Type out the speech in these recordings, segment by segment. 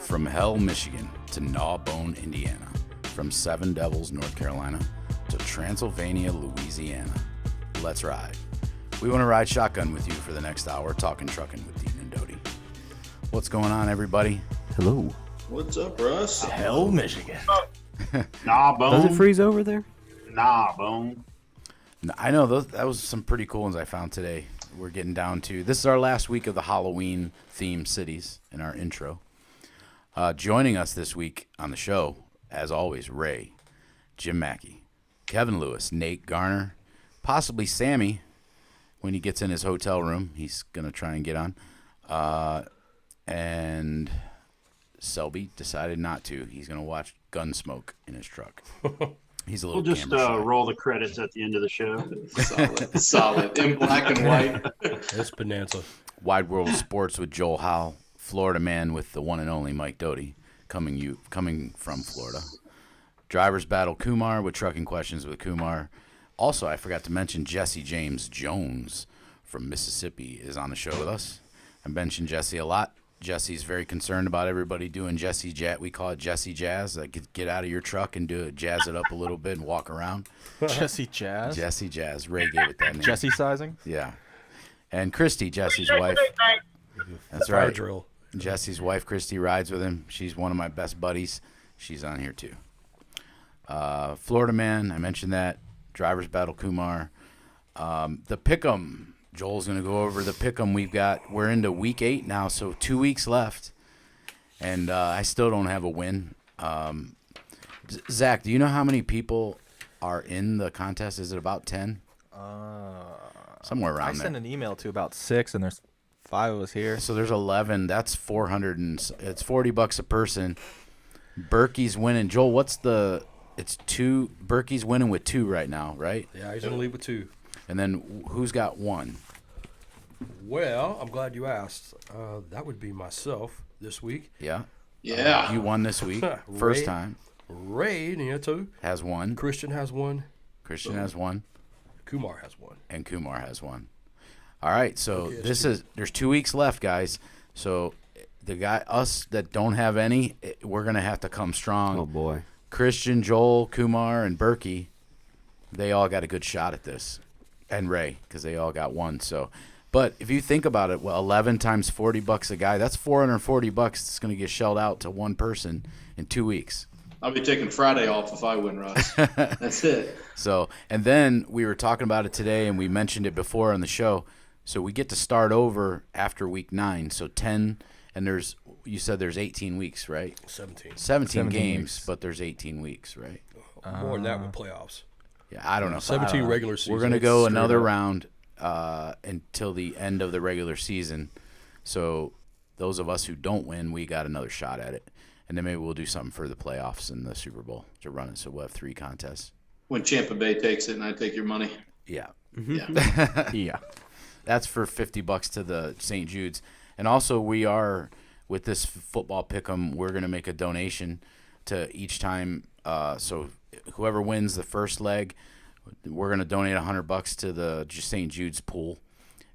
From Hell, Michigan to Gnawbone, Indiana. From Seven Devils, North Carolina to Transylvania, Louisiana. Let's ride. We want to ride shotgun with you for the next hour, talking trucking with Deaton and Doty. What's going on, everybody? Hello. What's up, Russ? Hell, Michigan. Gnawbone. Does it freeze over there? Gnawbone. I know that was some pretty cool ones I found today. We're getting down to, this is our last week of the Halloween themed cities in our intro. Joining us this week on the show, as always, Ray, Jim Mackey, Kevin Lewis, Nate Garner, possibly Sammy when he gets in his hotel room. He's going to try and get on. And Selby decided not to. He's going to watch Gunsmoke in his truck. He's a little We'll just roll the credits at the end of the show. Solid. In black and white. That's Bonanza. Wide World of Sports with Joel Howle, Florida man with the one and only Mike Doty, coming from Florida. Drivers Battle Kumar with Trucking Questions with Kumar. Also, I forgot to mention Jesse James Jones from Mississippi is on the show with us. I mentioned Jesse a lot. Jesse's very concerned about everybody doing Jesse Jazz. We call it Jesse Jazz. Like, get out of your truck and do it, jazz it up a little bit and walk around. Jesse Jazz? Jesse Jazz. Ray gave it that name. Jesse sizing? Yeah. And Christy, Jesse's wife. That's Fire right. drill. Jesse's wife, Christy, rides with him. She's one of my best buddies. She's on here, too. Florida man, I mentioned that. Drivers Battle Kumar. The Pick'em. Joel's going to go over the Pick'em we're into week 8 now, so 2 weeks left. And I still don't have a win. Zach, do you know how many people are in the contest? Is it about 10? Somewhere around there. I sent an email to about 6, and there's 5 of us here. So there's 11. That's 400, and it's $40 a person. Berkey's winning. Joel, it's 2. Berkey's winning with 2 right now, right? Yeah, he's in the lead with 2. And then who's got 1? Well, I'm glad you asked. That would be myself this week. Yeah. Yeah. You won this week. First time. Ray Nieto Has 1. Christian has 1. Christian has 1. Kumar has 1. And Kumar has 1. All right, so Okay, there's 2 weeks left, guys. So us that don't have any, we're going to have to come strong. Oh, boy. Christian, Joel, Kumar, and Berkey, they all got a good shot at this. And Ray, because they all got 1. So, but if you think about it, 11 times $40 a guy, that's $440 that's going to get shelled out to one person in 2 weeks. I'll be taking Friday off if I win, Russ. That's it. So, and then we were talking about it today, and we mentioned it before on the show. So we get to start over after week 9. So 10, and you said there's 18 weeks, right? 17. 17 games, weeks. but there's 18 weeks, right? More than that with playoffs. Yeah, I don't know. 17 regular season. We're going to go another round until the end of the regular season. So those of us who don't win, we got another shot at it. And then maybe we'll do something for the playoffs and the Super Bowl to run it. So we'll have 3 contests. When Tampa Bay takes it and I take your money. Yeah. Yeah. Yeah. That's for $50 to the St. Jude's. And also we are, with this football pick'em, we're going to make a donation to each time. So whoever wins the first leg, we're going to donate $100 to the St. Jude's pool.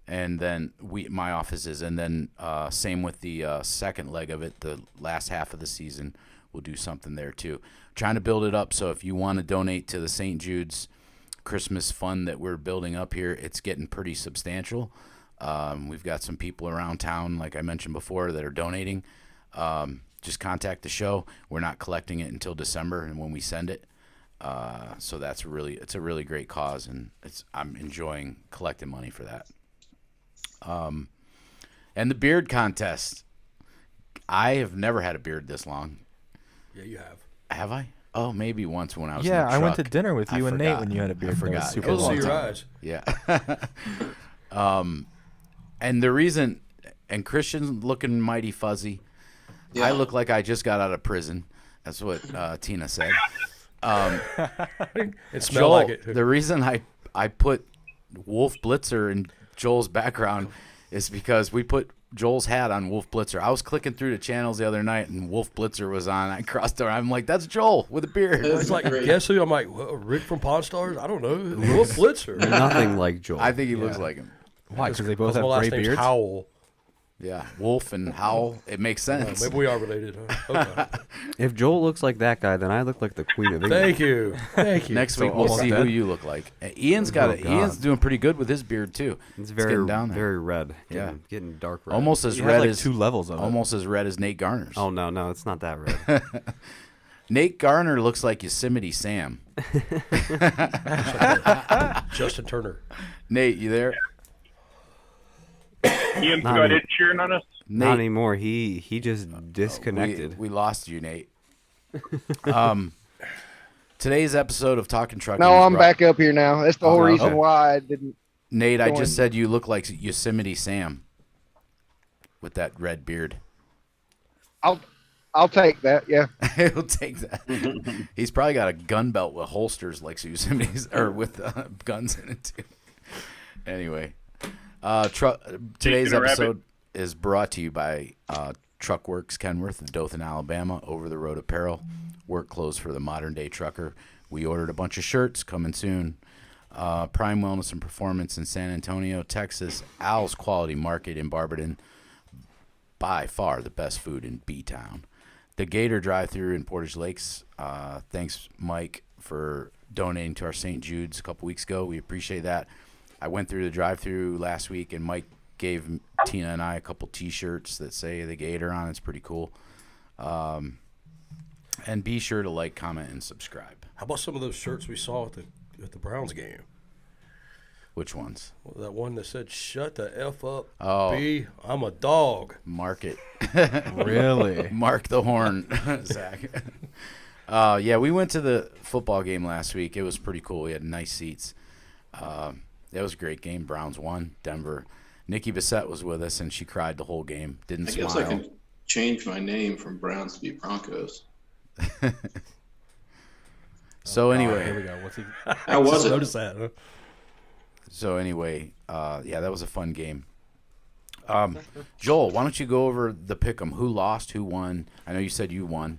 And then my offices, and then same with the second leg of it, the last half of the season, we'll do something there too. Trying to build it up, so if you want to donate to the St. Jude's Christmas fund that we're building up here, it's getting pretty substantial. We've got some people around town, like I mentioned before, that are donating. Just contact the show. We're not collecting it until December, and when we send it. So it's a really great cause, and I'm enjoying collecting money for that. And the beard contest. I have never had a beard this long. Yeah, you have. Have I? Oh, maybe once when I was in the Yeah, I went to truck. dinner with you I and forgot. Nate when you had a beard. I forgot. That was super It was a Go long see your time. eyes. Yeah. And the reason, and Christian's looking mighty fuzzy. Yeah. I look like I just got out of prison. That's what Tina said. It smelled Joel, like it. the reason I put Wolf Blitzer in Joel's background is because we put Joel's hat on Wolf Blitzer. I was clicking through the channels the other night, and Wolf Blitzer was on. I crossed over. I'm like, that's Joel with a beard. It's like, Great. guess who? I'm like, well, Rick from Pawn Stars? I don't know. Wolf Blitzer. Nothing like Joel. I think he looks like him. Why? Because they both My have last gray name's beards. Howle. Yeah, Wolf and Howle. It makes sense. Maybe we are related. Huh? Okay. If Joel looks like that guy, then I look like the Queen of England. Thank you. Thank you. Next week we'll almost see dead? who you look like. Ian's got it. God. Ian's doing pretty good with his beard too. It's getting very, down there. very red. Yeah. Getting dark red. Almost as You red have like as 2 levels of it. almost as red as Nate Garner's. Oh no, it's not that red. Nate Garner looks like Yosemite Sam. Justin Turner. Nate, you there? Ian's Not got me. it cheering on us. Not Nate, anymore. He just disconnected. we lost you, Nate. Today's episode of Talkin Truckin. No, is I'm brought- back up here now. That's the whole okay. reason why I didn't. Nate, I Join. just said you look like Yosemite Sam with that red beard. I'll take that. Yeah. He'll take that. He's probably got a gun belt with holsters like Yosemite's, or with guns in it too. Anyway, today's Speaking of episode is brought to you by Truckworx Kenworth of Dothan, Alabama. Over the road apparel, work clothes for the modern day trucker. We ordered a bunch of shirts coming soon. Prime Wellness and Performance in San Antonio, Texas. Al's Quality Market in Barberton. By far the best food in B-Town. The Gator drive-thru in Portage Lakes. Thanks, Mike, for donating to our St. Jude's a couple weeks ago. We appreciate that. I went through the drive-thru last week, and Mike gave Tina and I a couple T-shirts that say the Gator on. It's pretty cool. And be sure to like, comment, and subscribe. How about some of those shirts we saw at the Browns game? Which ones? That one that said "Shut the f up, Oh. B. I'm a dog." Mark it. Really? Mark the horn, Zach. Yeah, we went to the football game last week. It was pretty cool. We had nice seats. It was a great game. Browns won. Denver. Nikki Bissett was with us, and she cried the whole game. Didn't I guess smile. I can change my name from Browns to be Broncos. So Here anyway, we go. What's he? How was it? Notice that, huh? yeah, that was a fun game. Joel, why don't you go over the pick'em? Who lost? Who won? I know you said you won.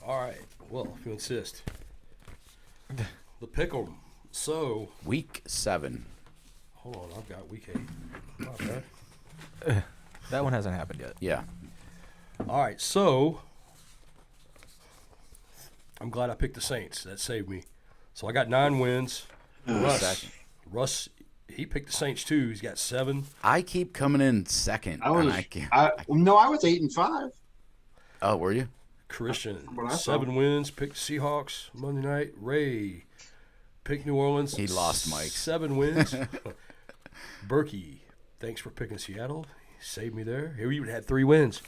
All right. Well, if you insist. The pick'em. So, Week 7. hold on. I've got week 8. Not bad. That one hasn't happened yet. Yeah. All right. So, I'm glad I picked the Saints. That saved me. So I got 9 wins. Russ, he picked the Saints too. He's got 7. I keep coming in second. I was, and I can't. no, I was 8-5. Oh, were you? Christian, what I 7 wins. Picked the Seahawks Monday night. Ray picked New Orleans. He lost Mike. 7 wins. Berkey, thanks for picking Seattle. He saved me there. He even had 3 wins.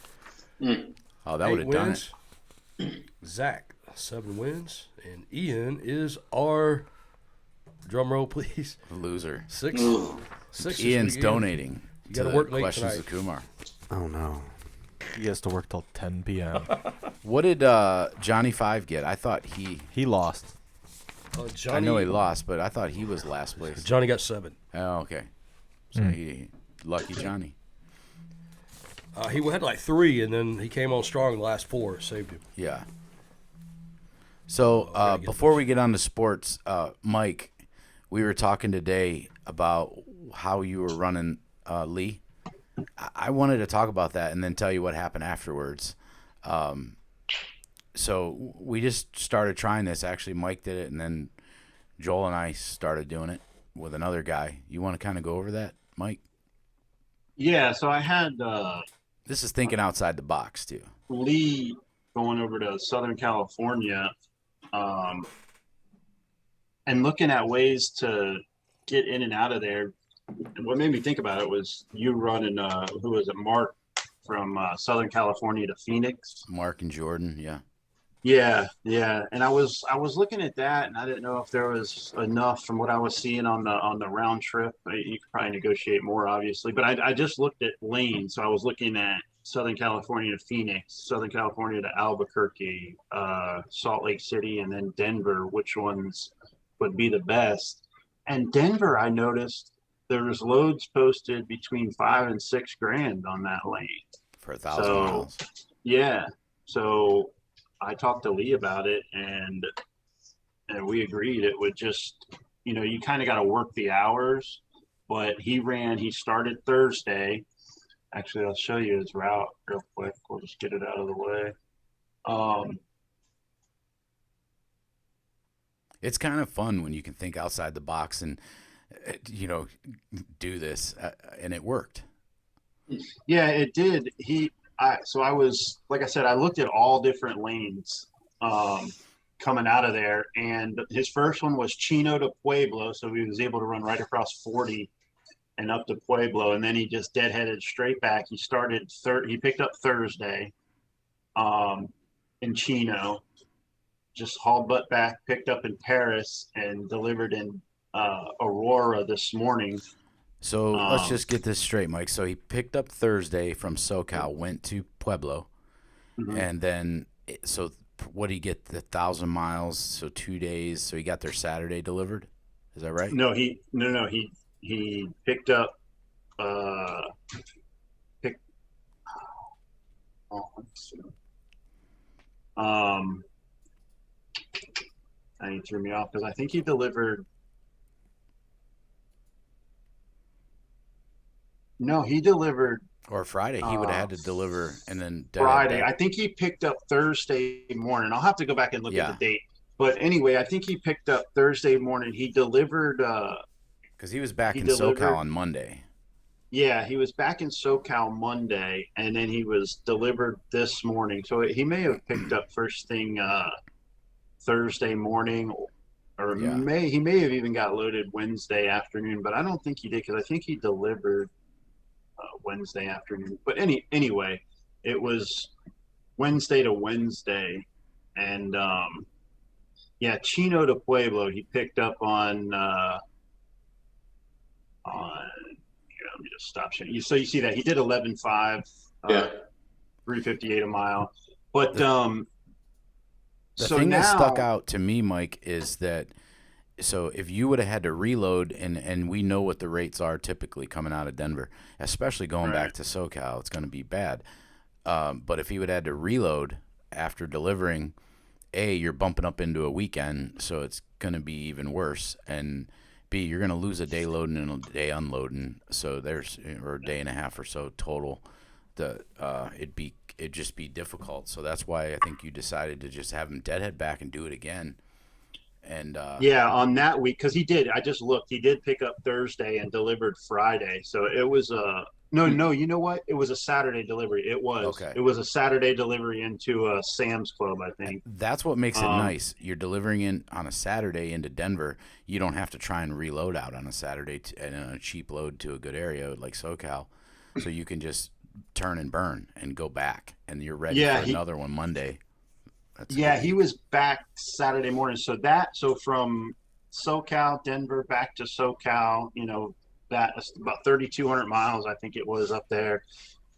Oh, that 8 would have done wins. it. Zach, 7 wins. And Ian is our, drum roll please, Loser. 6. 6 this Ian's week, Ian. donating. You gotta to work late Questions tonight. of Kumar. Oh no. He has to work till 10 p.m. What did Johnny 5 get? I thought He lost. Johnny, I know he lost, but I thought he was last place. Johnny got 7. Oh, okay. So he lucky Johnny. He had like 3, and then he came on strong in the last 4. Saved him. Yeah. So gotta get before we get on to sports, Mike, we were talking today about how you were running Lee. I wanted to talk about that and then tell you what happened afterwards. So we just started trying this. Actually, Mike did it, and then Joel and I started doing it with another guy. You want to kind of go over that, Mike? Yeah, so I had This is thinking outside the box, too. Lee going over to Southern California and looking at ways to get in and out of there. And what made me think about it was you running, who was it, Mark from Southern California to Phoenix. Mark and Jordan, yeah. Yeah. And I was looking at that, and I didn't know if there was enough from what I was seeing on the round trip. You could probably negotiate more, obviously, but I just looked at lanes. So I was looking at Southern California to Phoenix, Southern California to Albuquerque, Salt Lake City, and then Denver, which ones would be the best. And Denver, I noticed there was loads posted between $5,000 and $6,000 on that lane. For 1,000 So, miles. Yeah. So I talked to Lee about it, and we agreed it would just, you kind of got to work the hours. But he started Thursday, Actually, I'll show you his route real quick. We'll just get it out of the way. It's kind of fun when you can think outside the box and, do this, and it worked. Yeah, it did. So I was, like I said, I looked at all different lanes coming out of there, and his first one was Chino to Pueblo, so he was able to run right across 40 and up to Pueblo, and then he just deadheaded straight back. He started he picked up Thursday in Chino, just hauled butt back, picked up in Paris, and delivered in Aurora this morning. So let's just get this straight, Mike. So he picked up Thursday from SoCal, went to Pueblo, and then what did he get? The 1,000 miles, so 2 days. So he got there Saturday delivered. Is that right? No, he picked up and he threw me off because I think he delivered. No, he delivered. Or Friday. He would have had to deliver and then Friday. I think he picked up Thursday morning. I'll have to go back and look at the date. But anyway, I think he picked up Thursday morning. He delivered. Because he was back in SoCal on Monday. Yeah, he was back in SoCal Monday, and then he was delivered this morning. So he may have picked up first thing Thursday morning, or he may have even got loaded Wednesday afternoon. But I don't think he did because I think he delivered Wednesday afternoon. But anyway, it was Wednesday to Wednesday, and Chino to Pueblo. He picked up on. Let me just stop sharing. So you see that he did 11.5, 358 a mile. But the thing that stuck out to me, Mike, is that so if you would have had to reload, and we know what the rates are typically coming out of Denver, especially going back to SoCal, it's going to be bad. But if he would have had to reload after delivering, you're bumping up into a weekend, so it's going to be even worse, and B, you're going to lose a day loading and a day unloading, so or a day and a half or so total. It'd just be difficult. So that's why I think you decided to just have him deadhead back and do it again. And on that week, because he did. I just looked. He did pick up Thursday and delivered Friday. So it was no. You know what? It was a Saturday delivery. It was. Okay. It was a Saturday delivery into Sam's Club, I think. That's what makes it nice. You're delivering in on a Saturday into Denver. You don't have to try and reload out on a Saturday and a cheap load to a good area like SoCal. So you can just turn and burn and go back, and you're ready for another one Monday. He was back Saturday morning. So from SoCal, Denver, back to SoCal, that's about 3,200 miles, I think it was up there.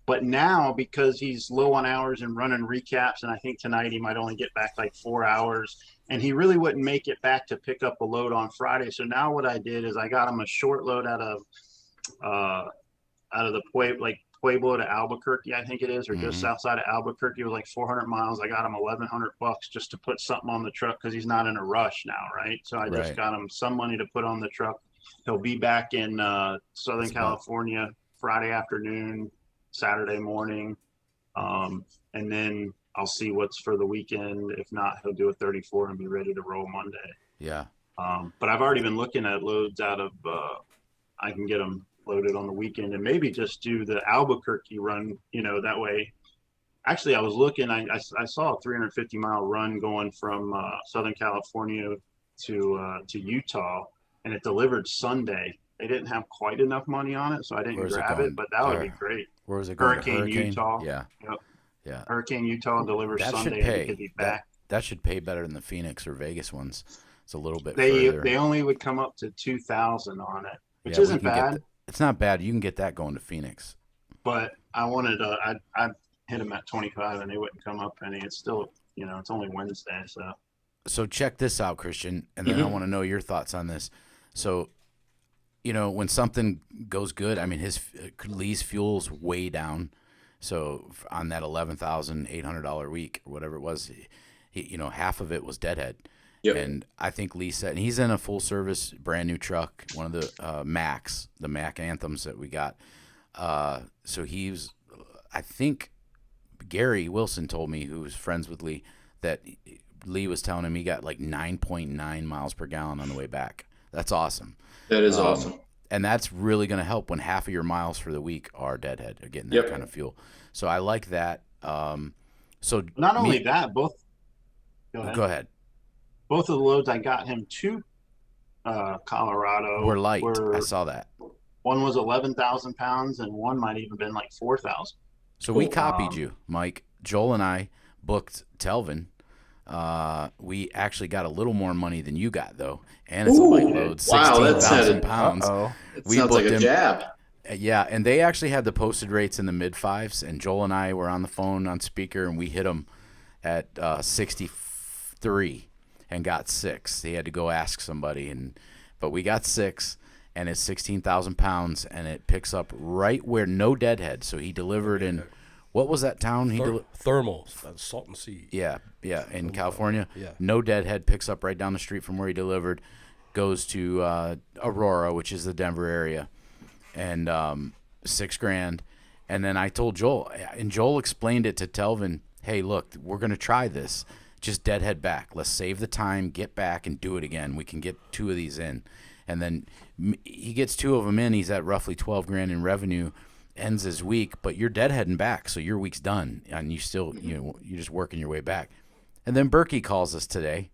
But now, because he's low on hours and running recaps, and I think tonight he might only get back like 4 hours, and he really wouldn't make it back to pick up a load on Friday. So now what I did is I got him a short load out of the Pueblo to Albuquerque, I think it is, or just south side of Albuquerque. It was like 400 miles. I got him $1,100 just to put something on the truck because he's not in a rush now, right? So I just got him some money to put on the truck. He'll be back in Southern California Friday afternoon, Saturday morning, and then I'll see what's for the weekend. If not, he'll do a 34 and be ready to roll Monday. Yeah. But I've already been looking at loads out of I can get them loaded on the weekend and maybe just do the Albuquerque run, that way. Actually, I was looking, I saw a 350-mile run going from Southern California to Utah, and it delivered Sunday. They didn't have quite enough money on it, so I didn't grab it, but that would be great. Where was it going? Hurricane Utah. Yeah. Yep. Yeah. Hurricane Utah delivers that Sunday. Should pay. And could be back. That should pay better than the Phoenix or Vegas ones. It's a little bit further. They only would come up to 2,000 on it, which isn't bad. It's not bad. You can get that going to Phoenix. But I wanted I'd hit them at 25 and they wouldn't come up any. It's still, it's only Wednesday. So check this out, Christian, and then I want to know your thoughts on this. So, when something goes good, I mean, Lee's fuel's way down. So on that $11,800 week or whatever it was, he, half of it was deadhead. Yep. And I think Lee said, and he's in a full service brand new truck, one of the Mac Anthems that we got. So I think Gary Wilson told me, who was friends with Lee, that Lee was telling him he got like 9.9 miles per gallon on the way back. That's awesome. That is awesome. And that's really going to help when half of your miles for the week are deadhead, are getting that kind of fuel. So I like that. So not only that, both. Go ahead. Both of the loads I got him to Colorado were light. I saw that. One was 11,000 pounds, and one might even been like 4,000. So we copied you, Mike. Joel and I booked Telvin. We actually got a little more money than you got, though, and it's a light load, 16,000 pounds. It sounds like a jab. Yeah, and they actually had the posted rates in the mid-5s, and Joel and I were on the phone on speaker, and we hit them at 63 and got 6. They had to go ask somebody, but we got 6, and it's 16,000 pounds, and it picks up right where no deadhead. So he delivered in, what was that town? Thermal, Salton Sea. Yeah, in California. Yeah. No deadhead, picks up right down the street from where he delivered, goes to Aurora, which is the Denver area, and $6,000. And then I told Joel, and Joel explained it to Telvin, hey, look, we're going to try this. Just deadhead back. Let's save the time, get back, and do it again. We can get 2 of these in. And then he gets 2 of them in. He's at roughly $12,000 in revenue, ends his week, but you're deadheading back, so your week's done, and you still, you're just working your way back. And then Berkey calls us today,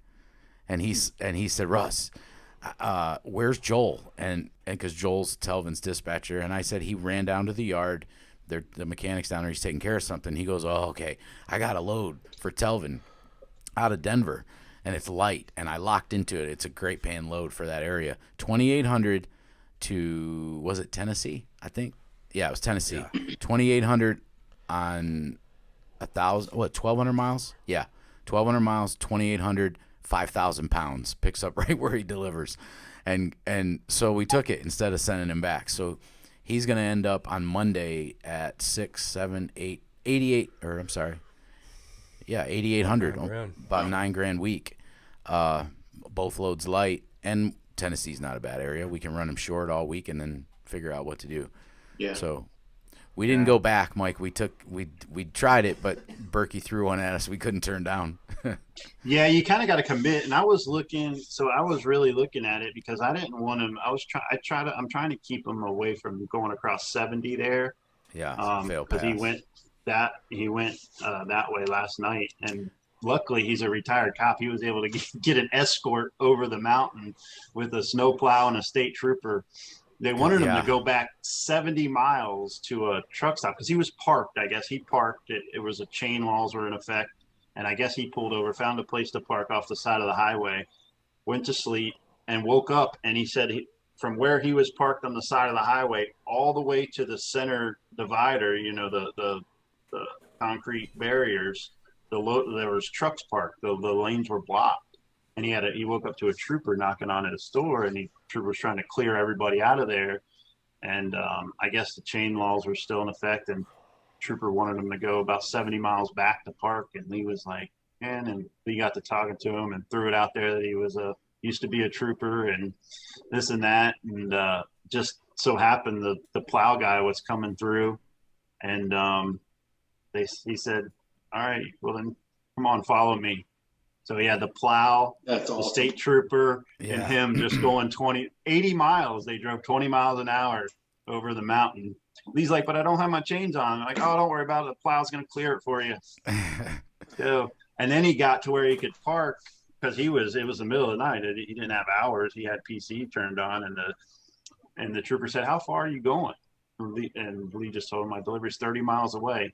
and he said, Russ, where's Joel? And because Joel's Telvin's dispatcher, and I said he ran down to the yard. The mechanic's down there. He's taking care of something. He goes, oh, okay, I got a load for Telvin out of Denver, and it's light, and I locked into it. It's a great paying load for that area. 2,800 to, was it Tennessee? I think. Yeah, it was Tennessee. Yeah. 2,800 on 1,200 miles? Yeah, 1,200 miles, 2,800, 5,000 pounds. Picks up right where he delivers. And so we took it instead of sending him back. So he's going to end up on Monday at 8,800, about $9,000 week. Both loads light, and Tennessee's not a bad area. We can run him short all week and then figure out what to do. Yeah. So we didn't go back, Mike. We tried it, but Berkey threw one at us we couldn't turn down. Yeah, you kind of got to commit. And I was really looking at it because I didn't want him. I'm trying to keep him away from going across 70 there. Yeah. Fail pass. Because he went that way last night, and luckily he's a retired cop. He was able to get an escort over the mountain with a snowplow and a state trooper. They wanted him to go back 70 miles to a truck stop because he was parked. I guess he parked. It was chain laws were in effect, and I guess he pulled over, found a place to park off the side of the highway, went to sleep, and woke up. And he said from where he was parked on the side of the highway all the way to the center divider, the concrete barriers, there was trucks parked. The lanes were blocked. And he woke up to a trooper knocking on his door, and the trooper was trying to clear everybody out of there. And I guess the chain laws were still in effect, and trooper wanted him to go about 70 miles back to park. And Lee was like, man, and Lee got to talking to him and threw it out there that he was used to be a trooper and this and that. And just so happened the plow guy was coming through, and he said, all right, well then come on, follow me. So he had the plow, That's awesome. The state trooper, and him just going 80 miles. They drove 20 miles an hour over the mountain. Lee's like, but I don't have my chains on. I'm like, oh, don't worry about it. The plow's going to clear it for you. So, and then he got to where he could park because it was the middle of the night. He didn't have hours. He had PC turned on, and the trooper said, how far are you going? And Lee just told him my delivery's 30 miles away.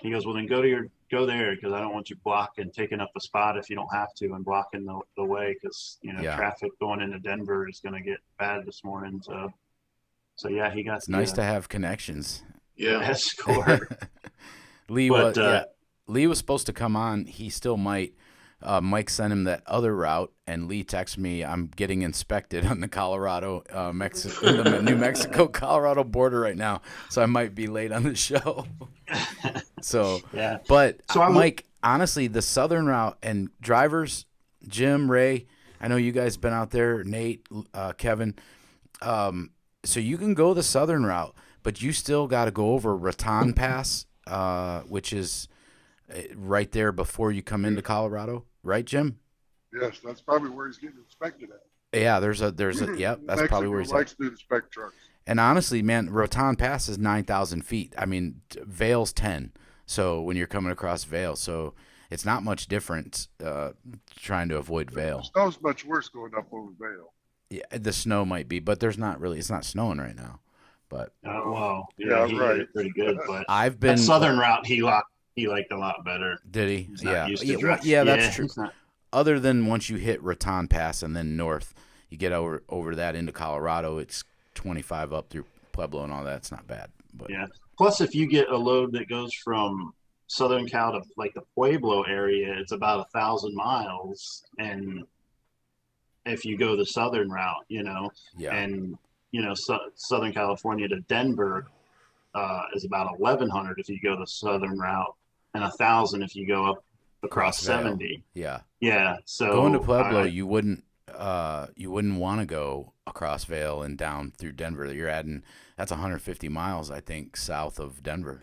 He goes, well, then go there because I don't want you blocking, taking up a spot if you don't have to, and blocking the way because traffic going into Denver is going to get bad this morning. So yeah, he got. It's nice to have connections. Yeah, escort. Lee was supposed to come on. He still might. Mike sent him that other route, and Lee texted me, I'm getting inspected on the the New Mexico Colorado border right now, so I might be late on the show. So, yeah. But Mike, honestly, the southern route and drivers, Jim, Ray, I know you guys been out there, Nate, Kevin, so you can go the southern route, But you still got to go over Raton Pass, which is right there before you come into Colorado, right, Jim? Yes, that's probably where he's getting inspected at. Yeah, there's a yep, that's probably where he's likes at. to inspect trucks. And honestly, man, Raton Pass is 9,000 feet. I mean, Vail's 10. So when you're coming across Vail, so it's not much different trying to avoid Vail. The snow's much worse going up over Vail. Yeah, the snow might be, but there's not really. It's not snowing right now. But well, Yeah, he right. did pretty good. But I've been that southern route he liked a lot better. Did he? He's not used to Yeah, drive. yeah, that's true. he's not- Other than once you hit Raton Pass and then north, you get over that into Colorado. It's 25 up through Pueblo and all that. It's not bad. But Yeah. Plus, if you get a load that goes from Southern Cal to like the Pueblo area, it's about 1,000 miles. And if you go the southern route, yeah, and Southern California to Denver is about 1,100 if you go the southern route, and 1,000 if you go up across Vail. 70. Yeah. Yeah. So Going to Pueblo, you wouldn't want to go across Vail and down through Denver. You're adding that's 150 miles, I think, south of Denver.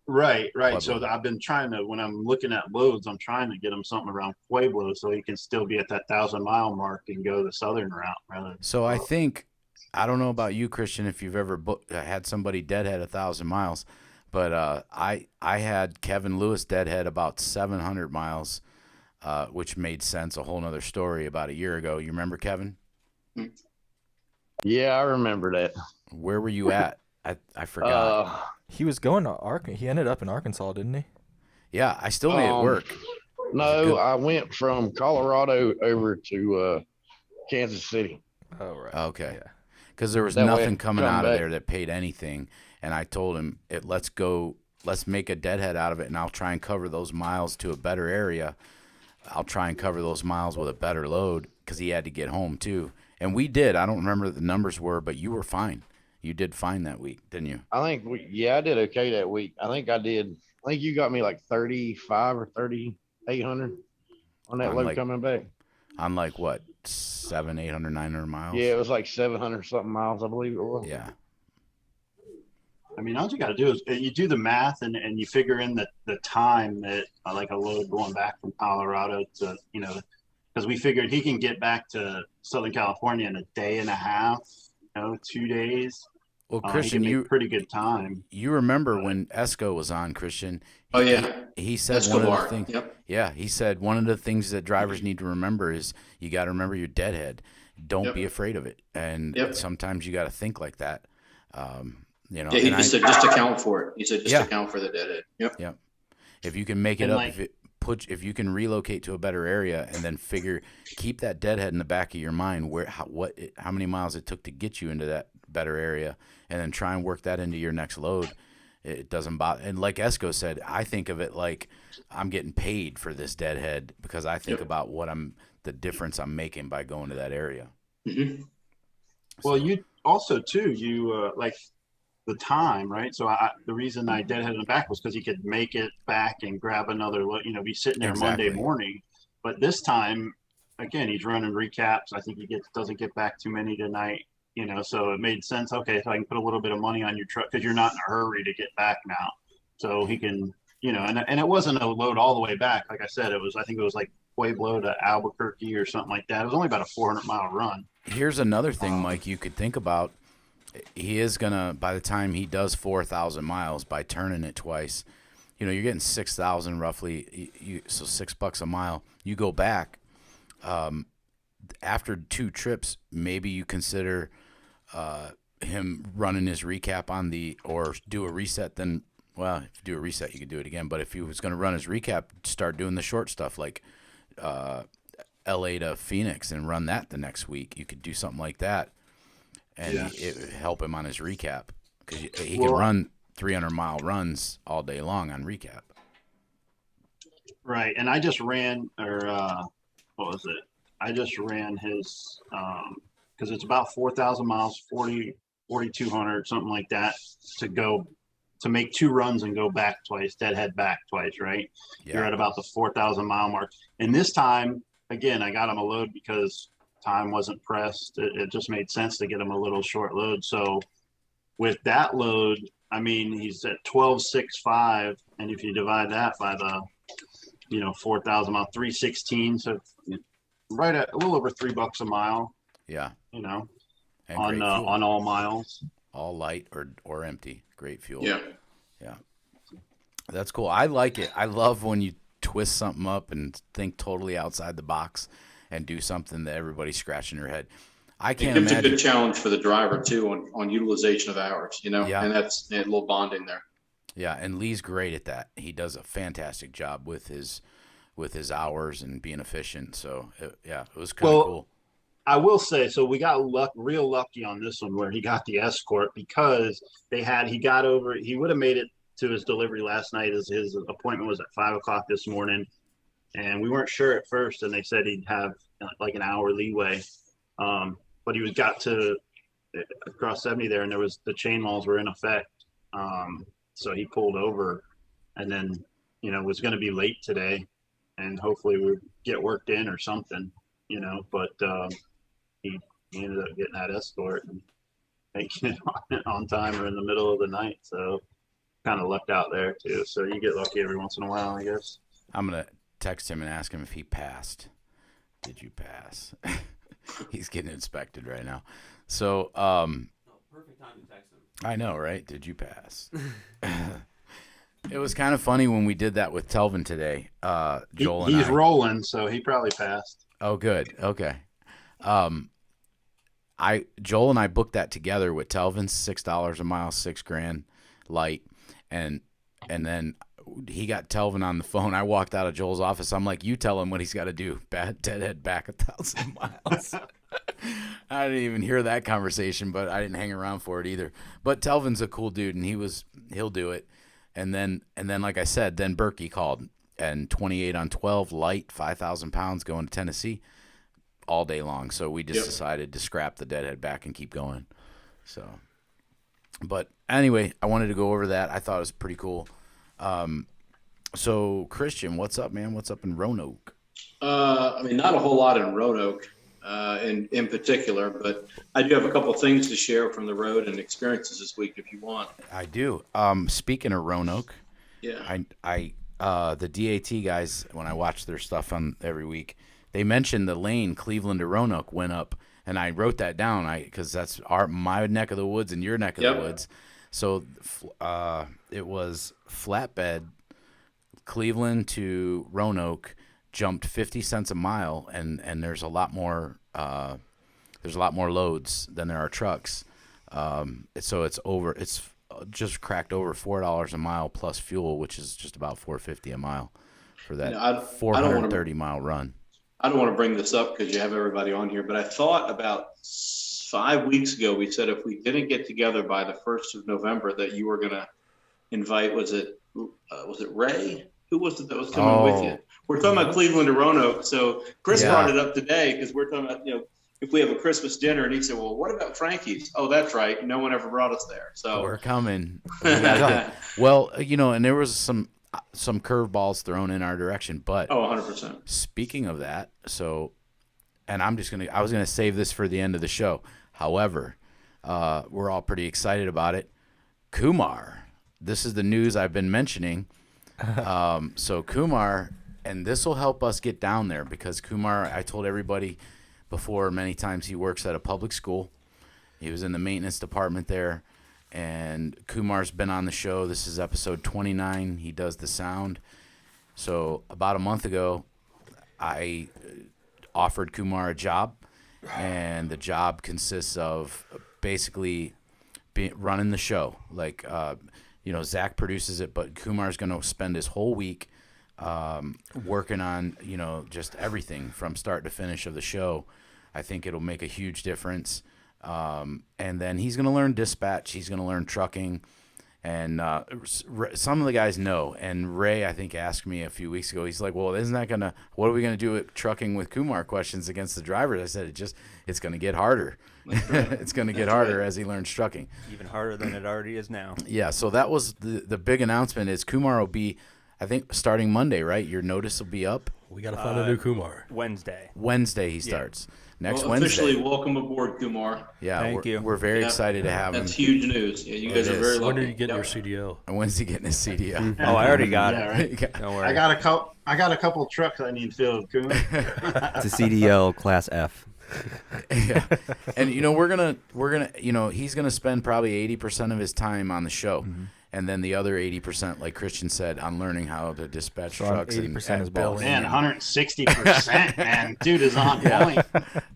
Right. Pueblo. So I've been trying to, when I'm looking at loads, I'm trying to get him something around Pueblo so he can still be at that 1,000-mile mark and go the southern route rather. So I think, I don't know about you, Christian, if you've ever had somebody deadhead 1,000 miles, but I had Kevin Lewis deadhead about 700 miles, which made sense. A whole nother story about a year ago. You remember, Kevin? Yeah, I remember that. Where were you at? I forgot. He was going to Arkansas. He ended up in Arkansas, didn't he? Yeah, I still made it work. No, I went from Colorado over to Kansas City. Oh, right. Okay. Because there was That way nothing I coming come out of back. there that paid anything. And I told him, let's make a deadhead out of it, and I'll try and cover those miles to a better area. I'll try and cover those miles with a better load because he had to get home too. And we did. I don't remember what the numbers were, but you were fine. You did fine that week, didn't you? I think I did okay that week. I think you got me like 35 or 3,800 on that load coming back. On like what, 700, 800, 900 miles? Yeah, it was like 700 something miles, I believe it was. Yeah. I mean, all you got to do is you do the math and you figure in the time that like a load going back from Colorado to, because we figured he can get back to Southern California in a day and a half, 2 days. Well, Christian, you pretty good time. You remember when Esco was on, Christian? Oh yeah. He said one of the things. Yep. Yeah, he said one of the things that drivers need to remember is you got to remember your deadhead. Don't be afraid of it, and sometimes you got to think like that. Yeah, he just said just account for it. He said just account for the deadhead. Yep. If you can make it up, if you can relocate to a better area and then keep that deadhead in the back of your mind, how many miles it took to get you into that better area, and then try and work that into your next load. It doesn't bother. And like Esco said, I think of it like I'm getting paid for this deadhead because I think about the difference I'm making by going to that area. Mm-hmm. Well, you also too, like the time, right? So the reason I deadheaded him back was because he could make it back and grab another, be sitting there Monday morning. But this time, again, he's running recaps. I think he doesn't get back too many tonight. So it made sense. Okay, so I can put a little bit of money on your truck because you're not in a hurry to get back now. So he can, and it wasn't a load all the way back. Like I said, I think it was like Pueblo to Albuquerque or something like that. It was only about a 400-mile run. Here's another thing, Mike, you could think about. He is going to, by the time he does 4,000 miles, by turning it twice, you're getting 6,000 roughly, so $6 a mile. You go back, after 2 trips, maybe you consider him running his recap or do a reset. Then, well, if you do a reset, you can do it again. But if he was going to run his recap, start doing the short stuff like L.A. to Phoenix and run that the next week. You could do something like that, and it would help him on his recap because he can run 300-mile runs all day long on recap. Right, and I just ran, what was it? I just ran his, because it's about 4,000 miles, 4,200, something like that, to make 2 runs and go back twice, deadhead back twice, right? Yeah. You're at about the 4,000-mile mark. And this time, again, I got him a load because time wasn't pressed. It just made sense to get him a little short load. So with that load, I mean, he's at 12.65, and if you divide that by the 4,000 mile, 316, so right at a little over $3 a mile. Yeah. You know, and on all miles, all light or empty. Great fuel. Yeah. Yeah. That's cool. I like it. I love when you twist something up and think totally outside the box and do something that everybody's scratching their head. I can't imagine. It's a good challenge for the driver too on utilization of hours, Yeah. and that's a little bonding there. Yeah, and Lee's great at that. He does a fantastic job with his hours and being efficient. So it was kind of cool. I will say, so we got real lucky on this one where he got the escort because he would have made it to his delivery last night as his appointment was at 5:00 this morning. And we weren't sure at first. And they said he'd have like an hour leeway. But he got to across 70 there and the chain walls were in effect. So he pulled over and then, was going to be late today and hopefully we'd get worked in or something, but, he ended up getting that escort and making it on time or in the middle of the night. So kind of lucked out there too. So you get lucky every once in a while, I guess. I'm going to text him and ask him if he passed. Did you pass? He's getting inspected right now. So, perfect time to text him. I know, right? Did you pass? It was kind of funny when we did that with Telvin today. Joel and he's rolling, so he probably passed. Oh, good. Okay. Joel and I booked that together with Telvin, $6 a mile, $6,000 light, and then he got Telvin on the phone. I walked out of Joel's office. I'm like, you tell him what he's got to do. Deadhead back 1,000 miles. I didn't even hear that conversation, but I didn't hang around for it either. But Telvin's a cool dude, and he'll do it. And then, like I said, then Berkey called, and 28 on 12 light, 5,000 pounds going to Tennessee all day long. So we just decided to scrap the deadhead back and keep going. So, but anyway, I wanted to go over that. I thought it was pretty cool. So Christian, what's up, man? What's up in Roanoke? Not a whole lot in Roanoke, in particular, but I do have a couple of things to share from the road and experiences this week, if you want. I do. Speaking of Roanoke, yeah, the DAT guys, when I watch their stuff on every week, they mentioned the lane Cleveland to Roanoke went up, and I wrote that down because that's my neck of the woods and your neck of the woods. So it was flatbed Cleveland to Roanoke jumped 50 cents a mile, and there's a lot more loads than there are trucks. So it's just cracked over $4 a mile plus fuel, which is just about $4.50 a mile for that 430 mile run. I don't want to bring this up because you have everybody on here, but I thought about 5 weeks ago, we said if we didn't get together by the 1st of November that you were going to invite, was it Ray? Who was it that was coming with you? We're talking about Cleveland to Roanoke. So Chris brought it up today because we're talking about, if we have a Christmas dinner, and he said, well, what about Frankie's? Oh, that's right. No one ever brought us there. So we're coming. Well, and there was some curveballs thrown in our direction, but 100%. Speaking of that, and I was going to save this for the end of the show. However, we're all pretty excited about it. Kumar, this is the news I've been mentioning. So Kumar, and this will help us get down there because Kumar, I told everybody before many times, he works at a public school. He was in the maintenance department there, and Kumar's been on the show. This is episode 29. He does the sound. So about a month ago, I offered Kumar a job, and the job consists of basically running the show. Like, Zach produces it, but Kumar's going to spend his whole week working on, just everything from start to finish of the show. I think it'll make a huge difference. And then he's going to learn dispatch. He's going to learn trucking. And some of the guys know. And Ray, I think, asked me a few weeks ago. He's like, well, what are we going to do with trucking with Kumar questions against the drivers? I said, it's going to get harder. It's going to get harder as he learns trucking. Even harder than it already is now. Yeah, so that was the big announcement is Kumar will be, I think, starting Monday, right? Your notice will be up. We got to find a new Kumar. Wednesday he starts. Next well, Wednesday. Officially, welcome aboard, Kumar. Yeah, Thank you. We're very excited to have him. That's huge news. Yeah, you guys are very lucky. When are you getting your CDL? And when's he getting his CDL? Oh, I already got it. Right. Don't worry. I got a couple trucks I need filled, Kumar. It's a CDL Class F. Yeah, and we're gonna he's gonna spend probably 80% of his time on the show, and then the other 80%, like Christian said, on learning how to dispatch trucks. 80% is billing. Man, 160%, man, dude is on point.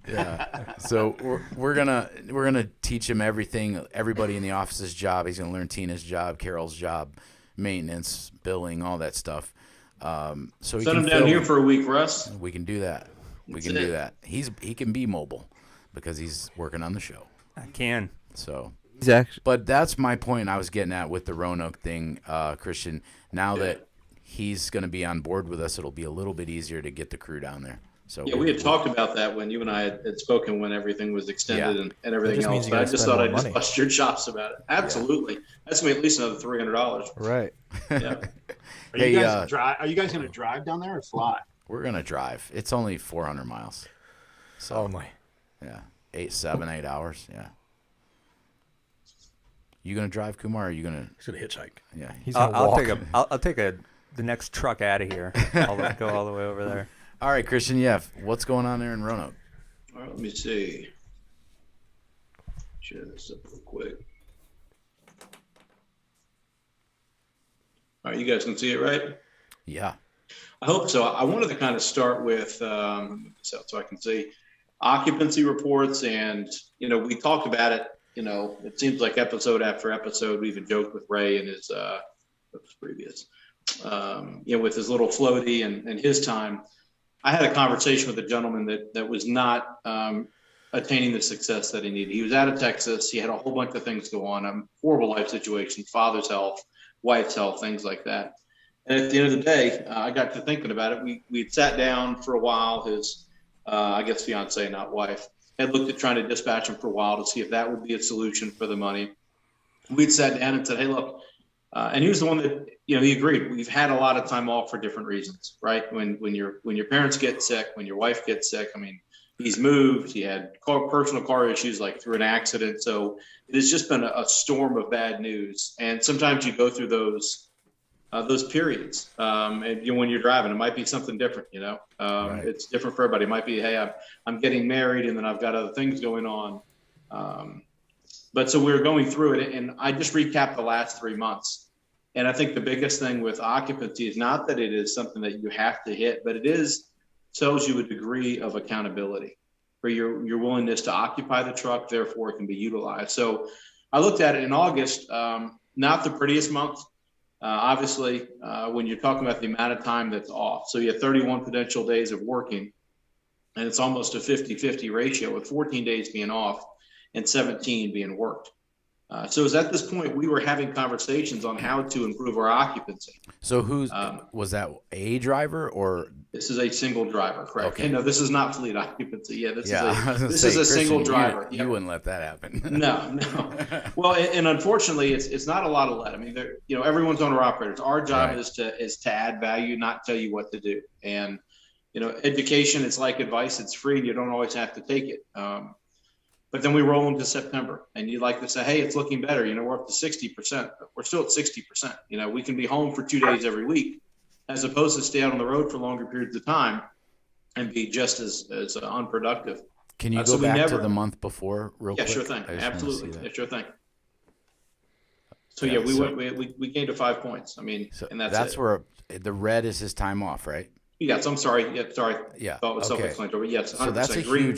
Yeah. So we're gonna teach him everything. Everybody in the office's job. He's gonna learn Tina's job, Carol's job, maintenance, billing, all that stuff. So Send him down here for a week, Russ. We can do that. We can do that. He can be mobile because he's working on the show. I can. So, Exactly. but that's my point I was getting at with the Roanoke thing, Christian. Now that he's going to be on board with us, it'll be a little bit easier to get the crew down there. So yeah, we had talked about that when you and I had spoken when everything was extended and everything else. But I just thought I'd just bust your chops about it. Absolutely. That's going to be at least another $300. Right. Yeah. Are you guys going to drive down there or fly? We're going to drive. It's only 400 miles. So, Only. Yeah. 7, 8 hours. Yeah. You going to drive, Kumar, or are you going to? He's going to hitchhike. Yeah. He's gonna walk. I'll take the next truck out of here. I'll go all the way over there. All right, Christian, what's going on there in Roanoke? All right, let me see. Share this up real quick. All right, you guys can see it, right? Yeah. I hope so. I wanted to kind of start with, so I can see occupancy reports. And, we talked about it, it seems like episode after episode. We even joked with Ray in his previous, with his little floaty and his time. I had a conversation with a gentleman that was not attaining the success that he needed. He was out of Texas. He had a whole bunch of things go on, horrible life situation, father's health, wife's health, things like that. And at the end of the day, I got to thinking about it. We'd sat down for a while. His, fiance, not wife, had looked at trying to dispatch him for a while to see if that would be a solution for the money. We'd sat down and said, hey, look, and he was the one that, he agreed. We've had a lot of time off for different reasons, right? When your parents get sick, when your wife gets sick, he's moved, he had personal car issues like through an accident. So it has just been a storm of bad news. And sometimes you go through those periods. And when you're driving, it might be something different, right. It's different for everybody. It might be, hey, I'm getting married and then I've got other things going on. But so we're going through it, and I just recapped the last 3 months. And I think the biggest thing with occupancy is not that it is something that you have to hit, but it tells you a degree of accountability for your willingness to occupy the truck, therefore it can be utilized. So I looked at it in August, not the prettiest month. Obviously, when you're talking about the amount of time that's off. So you have 31 potential days of working, and it's almost a 50-50 ratio with 14 days being off and 17 being worked. So it was at this point we were having conversations on how to improve our occupancy. So was that a driver or? This is a single driver, correct? Okay. No, this is not fleet occupancy. Yeah, this is a Christian, single driver. You wouldn't let that happen. No. Well, and unfortunately, it's not a lot of let. Everyone's owner operators. Our job is to add value, not tell you what to do. And education is like advice; it's free, and you don't always have to take it. But then we roll into September, and you'd like to say, hey, it's looking better. We're up to 60%, but we're still at 60%. We can be home for 2 days every week, as opposed to stay out on the road for longer periods of time and be just as unproductive. Can you go back to the month before real quick? Yeah, sure thing. Absolutely. Yeah, sure thing. So, we gained to 5 points. And that's where the red is his time off, right? Yes, I'm sorry. Yeah, sorry. Yeah. Thought it was self-explanatory. But yes, 100% so that's a green.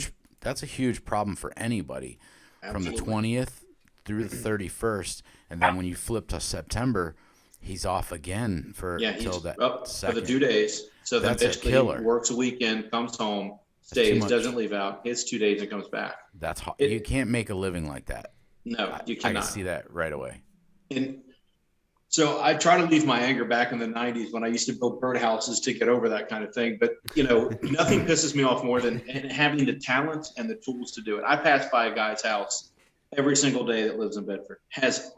huge problem for anybody. Absolutely. From the 20th through the 31st, and then when you flip to September, he's off again until that second. For the 2 days. So then basically he works a weekend, comes home, stays, doesn't leave out, hits 2 days, and comes back. That's hard. You can't make a living like that. No, you cannot. I can see that right away. And so I try to leave my anger back in the 90s when I used to build birdhouses to get over that kind of thing. But, nothing pisses me off more than having the talent and the tools to do it. I pass by a guy's house every single day that lives in Bedford. Has,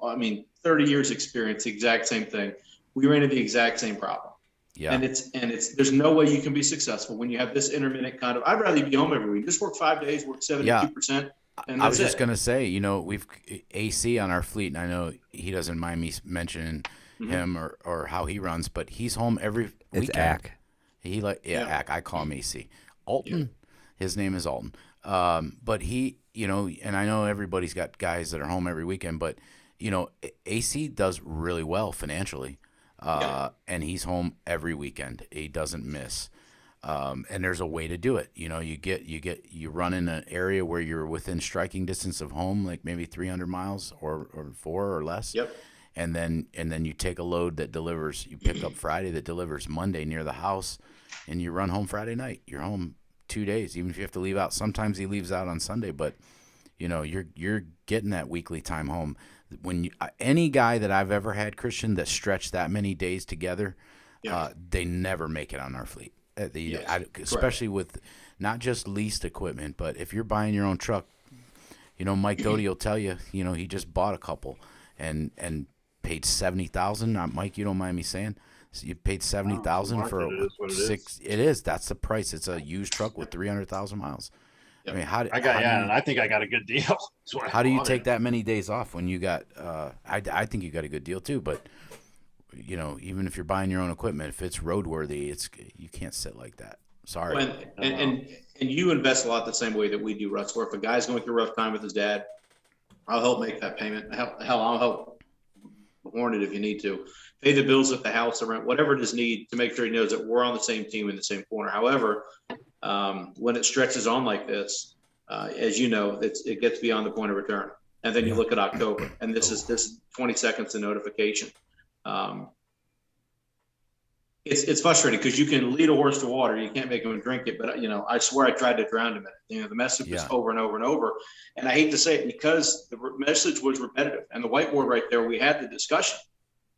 30 years experience, the exact same thing. We ran into the exact same problem. Yeah. And there's no way you can be successful when you have this intermittent kind of, I'd rather be home every week. Just work 5 days, work 72%. And I was just it. going to say, you know, we've AC on our fleet, and I know he doesn't mind me mentioning him or how he runs, but he's home every weekend. It's Ack. He Ack. I call him AC. Alton, his name is Alton. But he, you know, and I know everybody's got guys that are home every weekend, but, you know, AC does really well financially. And he's home every weekend. He doesn't miss. And there's a way to do it. You know, you run in an area where you're within striking distance of home, like maybe 300 miles or 4 or less. Yep. And then you take a load that delivers, you pick up Friday that delivers Monday near the house, and you run home Friday night. You're home 2 days, even if you have to leave out. Sometimes he leaves out on Sunday, but you know, you're getting that weekly time home. When any guy that I've ever had, Christian, that stretched that many days together, they never make it on our fleet. Especially with not just leased equipment, but if you're buying your own truck, you know, Mike Doty will tell you, you know, he just bought a couple and paid $70,000. Mike, you don't mind me saying, so you paid $70,000 for six. It is. That's the price. It's a used truck with 300,000 miles. Yep. I mean, I think I got a good deal. How do you take that many days off when you got? I think you got a good deal too, but you know, even if you're buying your own equipment, if it's roadworthy, you can't sit like that. Sorry. And you invest a lot the same way that we do, Russ. Where if a guy's going through a rough time with his dad, I'll help make that payment. Hell, I'll help warn it if you need to. Pay the bills at the house, the rent, whatever it is need to make sure he knows that we're on the same team in the same corner. However, when it stretches on like this, as you know, it gets beyond the point of return. And then you look at October, and this is 20 seconds of notification. It's frustrating because you can lead a horse to water, you can't make him drink it. But you know, I swear I tried to drown him in it. You know, the message was over and over and over, and I hate to say it because the message was repetitive. And the whiteboard right there, we had the discussion,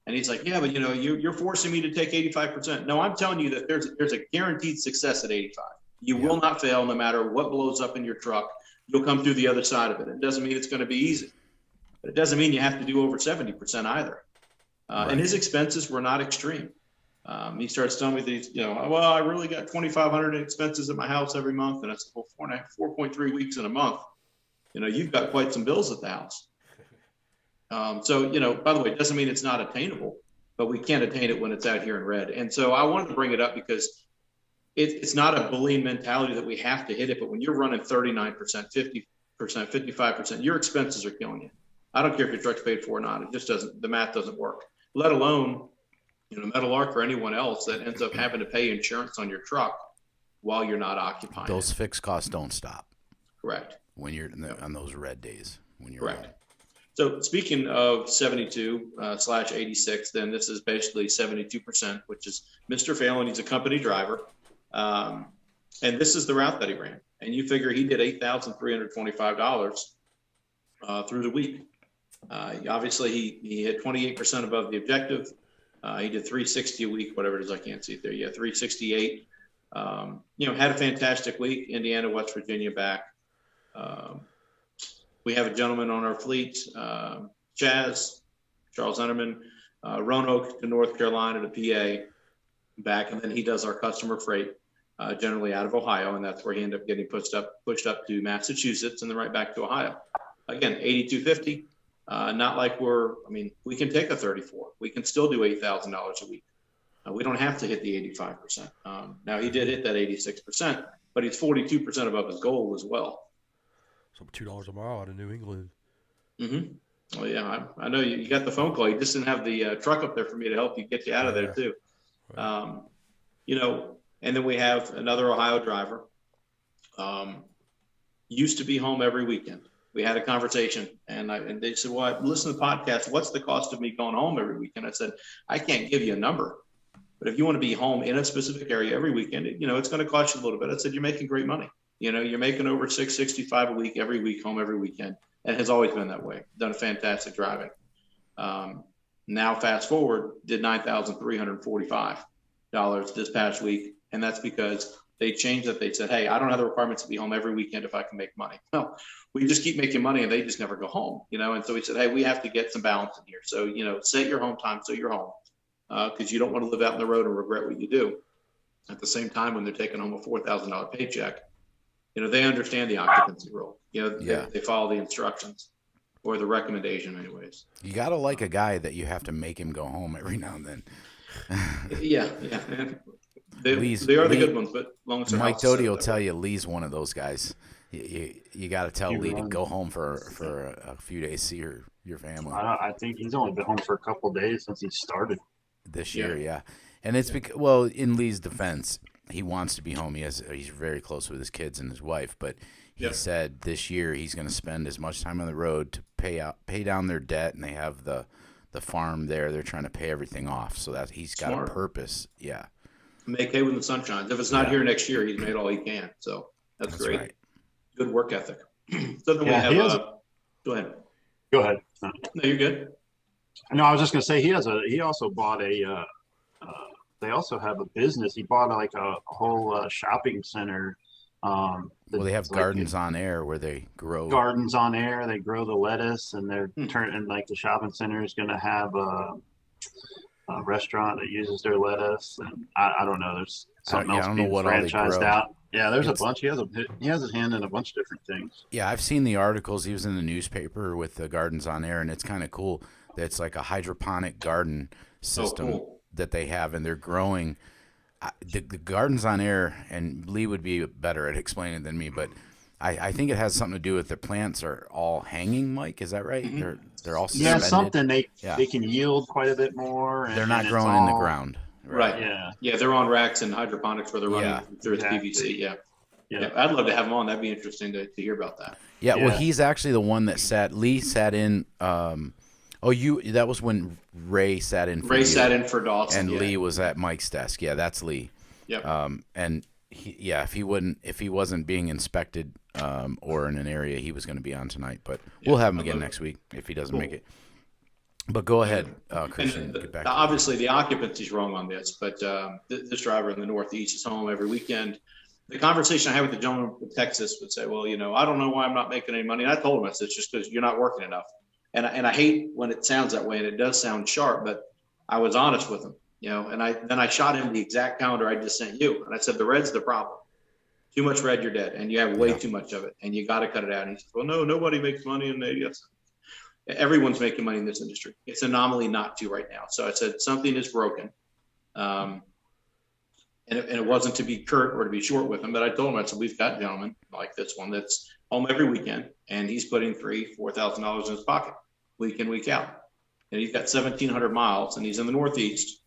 and he's like, "Yeah, but you know, you're forcing me to take 85%." No, I'm telling you that there's a guaranteed success at 85. You will not fail, no matter what blows up in your truck. You'll come through the other side of it. It doesn't mean it's going to be easy, but it doesn't mean you have to do over 70% either. And his expenses were not extreme. He starts telling me these, you know, well, I really got 2,500 in expenses at my house every month. And I said, well, 4.3 weeks in a month, you know, you've got quite some bills at the house. So, you know, by the way, it doesn't mean it's not attainable, but we can't attain it when it's out here in red. And so I wanted to bring it up because it's not a bullying mentality that we have to hit it, but when you're running 39%, 50%, 55%, your expenses are killing you. I don't care if your truck's paid for or not. It just doesn't, the math doesn't work, let alone, you know, Metal Arc or anyone else that ends up having to pay insurance on your truck while you're not occupying. Those fixed costs don't stop. Correct. When you're on those red days, when you're correct. Red. So speaking of 72/86, then this is basically 72%, which is Mr. Phelan. He's a company driver. And this is the route that he ran. And you figure he did $8,325 through the week. Obviously, he hit 28% above the objective. He did 360 a week, whatever it is. I can't see it there. Yeah, 368. You know, had a fantastic week. Indiana, West Virginia back. We have a gentleman on our fleet, Charles Enterman, Roanoke to North Carolina to PA back, and then he does our customer freight, generally out of Ohio, and that's where he ended up getting pushed up to Massachusetts and then right back to Ohio. Again, 8250. Not like we can take a 34. We can still do $8,000 a week. We don't have to hit the 85%. Now he did hit that 86%, but he's 42% above his goal as well. So $2 a mile out of New England. Mm-hmm. Well, yeah, I know you got the phone call. You just didn't have the truck up there for me to help you get you out of there too. Right. You know, and then we have another Ohio driver. Used to be home every weekend. We had a conversation, and they said, well, I listen to the podcast. What's the cost of me going home every weekend? I said, I can't give you a number, but if you want to be home in a specific area every weekend, you know, it's going to cost you a little bit. I said, you're making great money. You know, you're making over $665 a week, every week, home every weekend, and has always been that way. Done fantastic driving. Now fast forward, did $9,345 this past week. And that's because they changed that. They said, hey, I don't have the requirements to be home every weekend if I can make money. No, we just keep making money and they just never go home, you know? And so we said, hey, we have to get some balance in here. So, you know, set your home time so you're home. because you don't want to live out on the road and regret what you do. At the same time, when they're taking home a $4,000 paycheck, they understand the occupancy rule. They follow the instructions or the recommendation anyways. You got to like a guy that you have to make him go home every now and then. Yeah. They are the good ones, but long as Mike Doty will tell you Lee's one of those guys. You got to tell Lee to go home for a few days, see your family. I think he's only been home for a couple of days since he started this year. Yeah. And it's because, well, in Lee's defense, he wants to be home. He's very close with his kids and his wife, but he said this year he's going to spend as much time on the road to pay down their debt, and they have the farm there. They're trying to pay everything off, so that he's got a purpose. Yeah. Make hay when the sun shines. If it's not here next year, he's made all he can. So that's great. Right. Good work ethic. So then we have. Go ahead. Go ahead. No, you're good. No, I was just going to say he also bought a. They also have a business. He bought a whole shopping center. Well, they have Gardens on Air where they grow. Gardens on Air. They grow the lettuce, and they're turning the shopping center is going to have a restaurant that uses their lettuce, and I don't know. There's something else being franchised out. Yeah, there's a bunch. He has his hand in a bunch of different things. Yeah, I've seen the articles. He was in the newspaper with the Gardens on Air, and it's kind of cool. It's like a hydroponic garden system that they have, and they're growing. The Gardens on Air, and Lee would be better at explaining it than me, but I think it has something to do with the plants are all hanging. Mike, is that right? Mm-hmm. They're all suspended. Something they can yield quite a bit more. They're not growing in the ground. Right. Yeah. They're on racks and hydroponics where they're running through PVC. Yeah. I'd love to have him on. That'd be interesting to hear about that. Yeah. Well, he's actually the one that Lee sat in. That was when Ray sat in. Sat in for Dawson, and Lee was at Mike's desk. Yeah, that's Lee. Yep. And if he wasn't being inspected or in an area, he was going to be on tonight. But we'll have him again next week if he doesn't make it. But go ahead, Christian. Get back. Obviously, the occupancy's wrong on this, but this driver in the Northeast is home every weekend. The conversation I had with the gentleman from Texas would say, well, I don't know why I'm not making any money. And I told him, I said, it's just because you're not working enough. And I hate when it sounds that way, and it does sound sharp, but I was honest with him, and I shot him the exact calendar I just sent you. And I said, the red's the problem. Too much red, you're dead. And you have way too much of it, and you got to cut it out. And he said, well, no, nobody makes money in the yes. Everyone's making money in this industry. It's an anomaly not to right now. So I said, something is broken. And it wasn't to be curt or to be short with him, but I told him, I said, we've got gentlemen like this one that's home every weekend, and he's putting $3,000-$4,000 in his pocket week in, week out. And he's got 1,700 miles, and he's in the Northeast.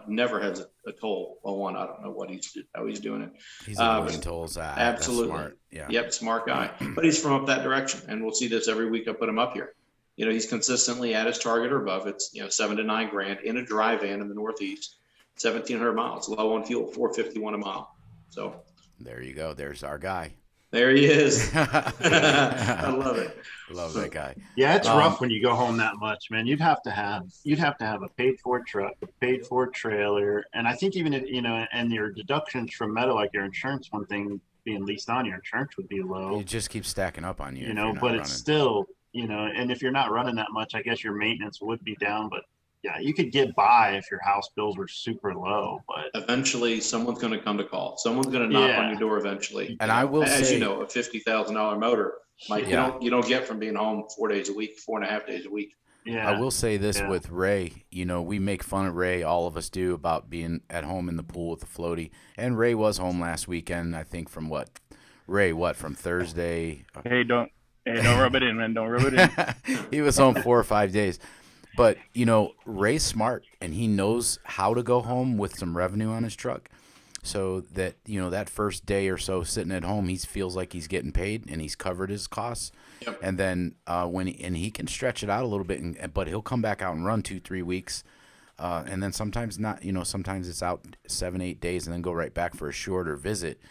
Never has a toll. Well, I don't know how he's doing it. He's avoiding tolls. Absolutely. Smart. Yeah. Yep, smart guy. But he's from up that direction, and we'll see this every week. I put him up here. He's consistently at his target or above. It's $7,000 to $9,000 in a dry van in the Northeast. 1,700 miles, low on fuel, $4.51 a mile. So there you go. There's our guy. There he is. I love it. Love that guy. Yeah, it's rough when you go home that much, man. You'd have to have a paid for truck, a paid for trailer, and I think even if, and your deductions from metal, like your insurance, one thing being leased on your insurance would be low. It just keeps stacking up on you. But it's still, and if you're not running that much, I guess your maintenance would be down, but. Yeah, you could get by if your house bills were super low, but eventually someone's going to come to call. Someone's going to knock on your door eventually. And I will say, as a $50,000 motor, Mike, you don't get from being home 4 days a week, 4.5 days a week. Yeah, I will say this with Ray. We make fun of Ray. All of us do about being at home in the pool with the floaty. And Ray was home last weekend. I think from from Thursday. Hey, don't rub it in, man. Don't rub it in. He was home 4 or 5 days. But, Ray's smart, and he knows how to go home with some revenue on his truck so that, that first day or so sitting at home, he feels like he's getting paid and he's covered his costs. Yep. And then he can stretch it out a little bit, but he'll come back out and run 2-3 weeks. And then sometimes not, sometimes it's out 7-8 days and then go right back for a shorter visit.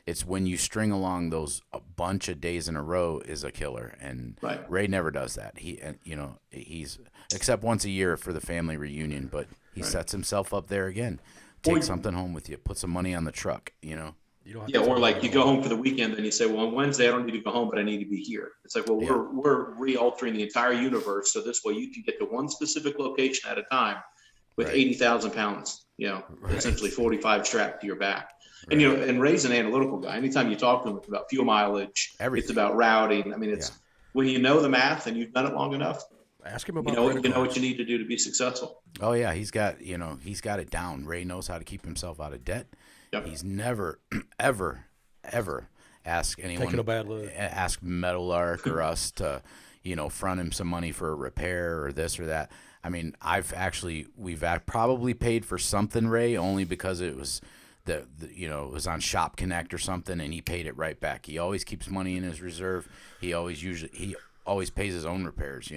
It's when you string along those a bunch of days in a row is a killer, and Ray never does that. He's except once a year for the family reunion, but he sets himself up there again. Take something home with you, put some money on the truck. Or like you go home for the weekend and you say, well, on Wednesday I don't need to go home, but I need to be here. It's like, well, we're re-altering the entire universe, so this way you can get to one specific location at a time. with Right. 80,000 pounds, Right. essentially 45 strapped to your back. And, and Ray's an analytical guy. Anytime you talk to him, it's about fuel mileage. Everything. It's about routing. I mean, it's when you know the math and you've done it long enough, Ask him about you know what you need to do to be successful. Oh yeah, he's got it down. Ray knows how to keep himself out of debt. Yep. He's never, ever asked anyone Taking a bad look. ask Meadowlark or us to, front him some money for a repair or this or that. I mean, we've probably paid for something, Ray, only because it was it was on Shop Connect or something, and he paid it right back. He always keeps money in his reserve. He always pays his own repairs.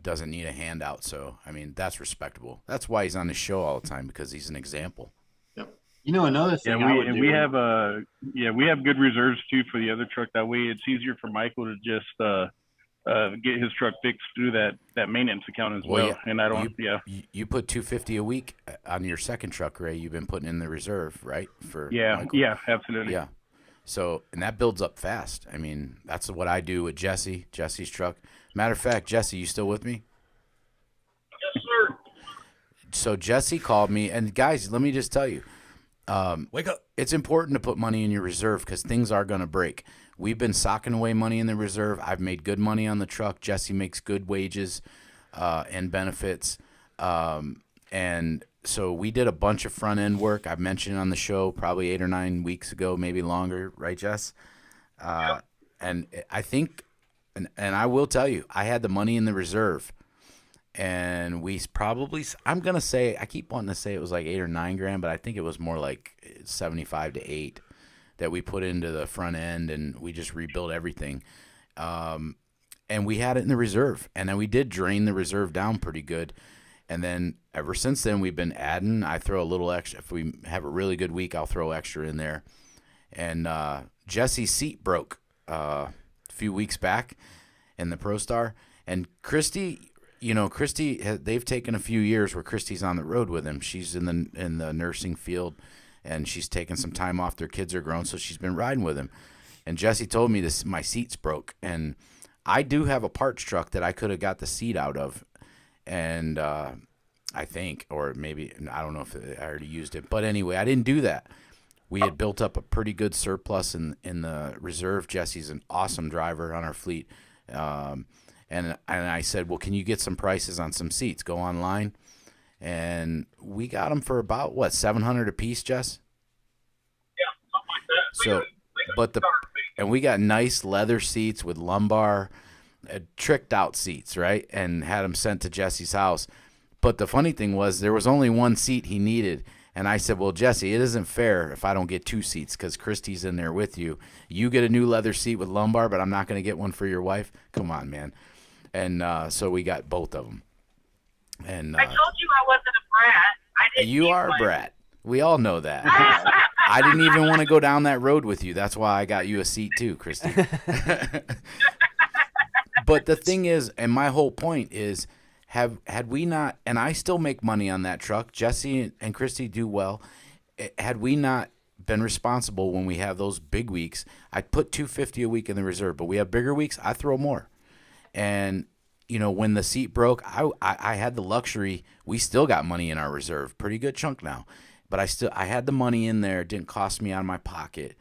Doesn't need a handout. So I mean, that's respectable. That's why he's on the show all the time, because he's an example. Another thing we have good reserves too for the other truck. That way, it's easier for Michael to just get his truck fixed through that maintenance account as well. Yeah. And I don't. You put $250 a week on your second truck, Ray. You've been putting in the reserve, right? Michael? Yeah, absolutely. Yeah. So, and that builds up fast. I mean, that's what I do with Jesse's truck. Matter of fact, Jesse, you still with me? Yes, sir. So Jesse called me, and guys, let me just tell you, wake up. It's important to put money in your reserve because things are going to break. We've been socking away money in the reserve. I've made good money on the truck. Jesse makes good wages and benefits. And so we did a bunch of front end work. I mentioned on the show probably 8 or 9 weeks ago, maybe longer, right, Jess? And I think, and I will tell you, I had the money in the reserve. And we probably, I'm going to say, I keep wanting to say it was like 8 or 9 grand, but I think it was more like 75 to 8 that we put into the front end, and we just rebuilt everything. And we had it in the reserve, and then we did drain the reserve down pretty good. And then ever since then, we've been adding. I throw a little extra. If we have a really good week, I'll throw extra in there. And Jesse's seat broke a few weeks back in the ProStar. And Christy, they've taken a few years where Christy's on the road with him. She's in the nursing field, and she's taken some time off. Their kids are grown, so she's been riding with him. And Jesse told me my seat's broke, and I do have a parts truck that I could have got the seat out of, and I think, or maybe, I don't know if I already used it, but anyway, I didn't do that. We had built up a pretty good surplus in the reserve. Jesse's an awesome driver on our fleet. And I said, well, can you get some prices on some seats? Go online. And we got them for about, what, $700 a piece, Jess? Yeah, something like that. And we got nice leather seats with lumbar, tricked out seats, right? And had them sent to Jesse's house. But the funny thing was there was only one seat he needed. And I said, well, Jesse, it isn't fair if I don't get 2 seats because Christy's in there with you. You get a new leather seat with lumbar, but I'm not going to get one for your wife? Come on, man. And so we got both of them. And I told you I wasn't a brat. You are a brat. We all know that. I didn't even want to go down that road with you. That's why I got you a seat too, Christy. But the thing is, and my whole point is, had we not, and I still make money on that truck, Jesse and Christy do well, had we not been responsible when we have those big weeks, I'd put $250 a week in the reserve, but we have bigger weeks, I throw more. And, when the seat broke, I had the luxury. We still got money in our reserve, pretty good chunk now. But I had the money in there. It didn't cost me out of my pocket.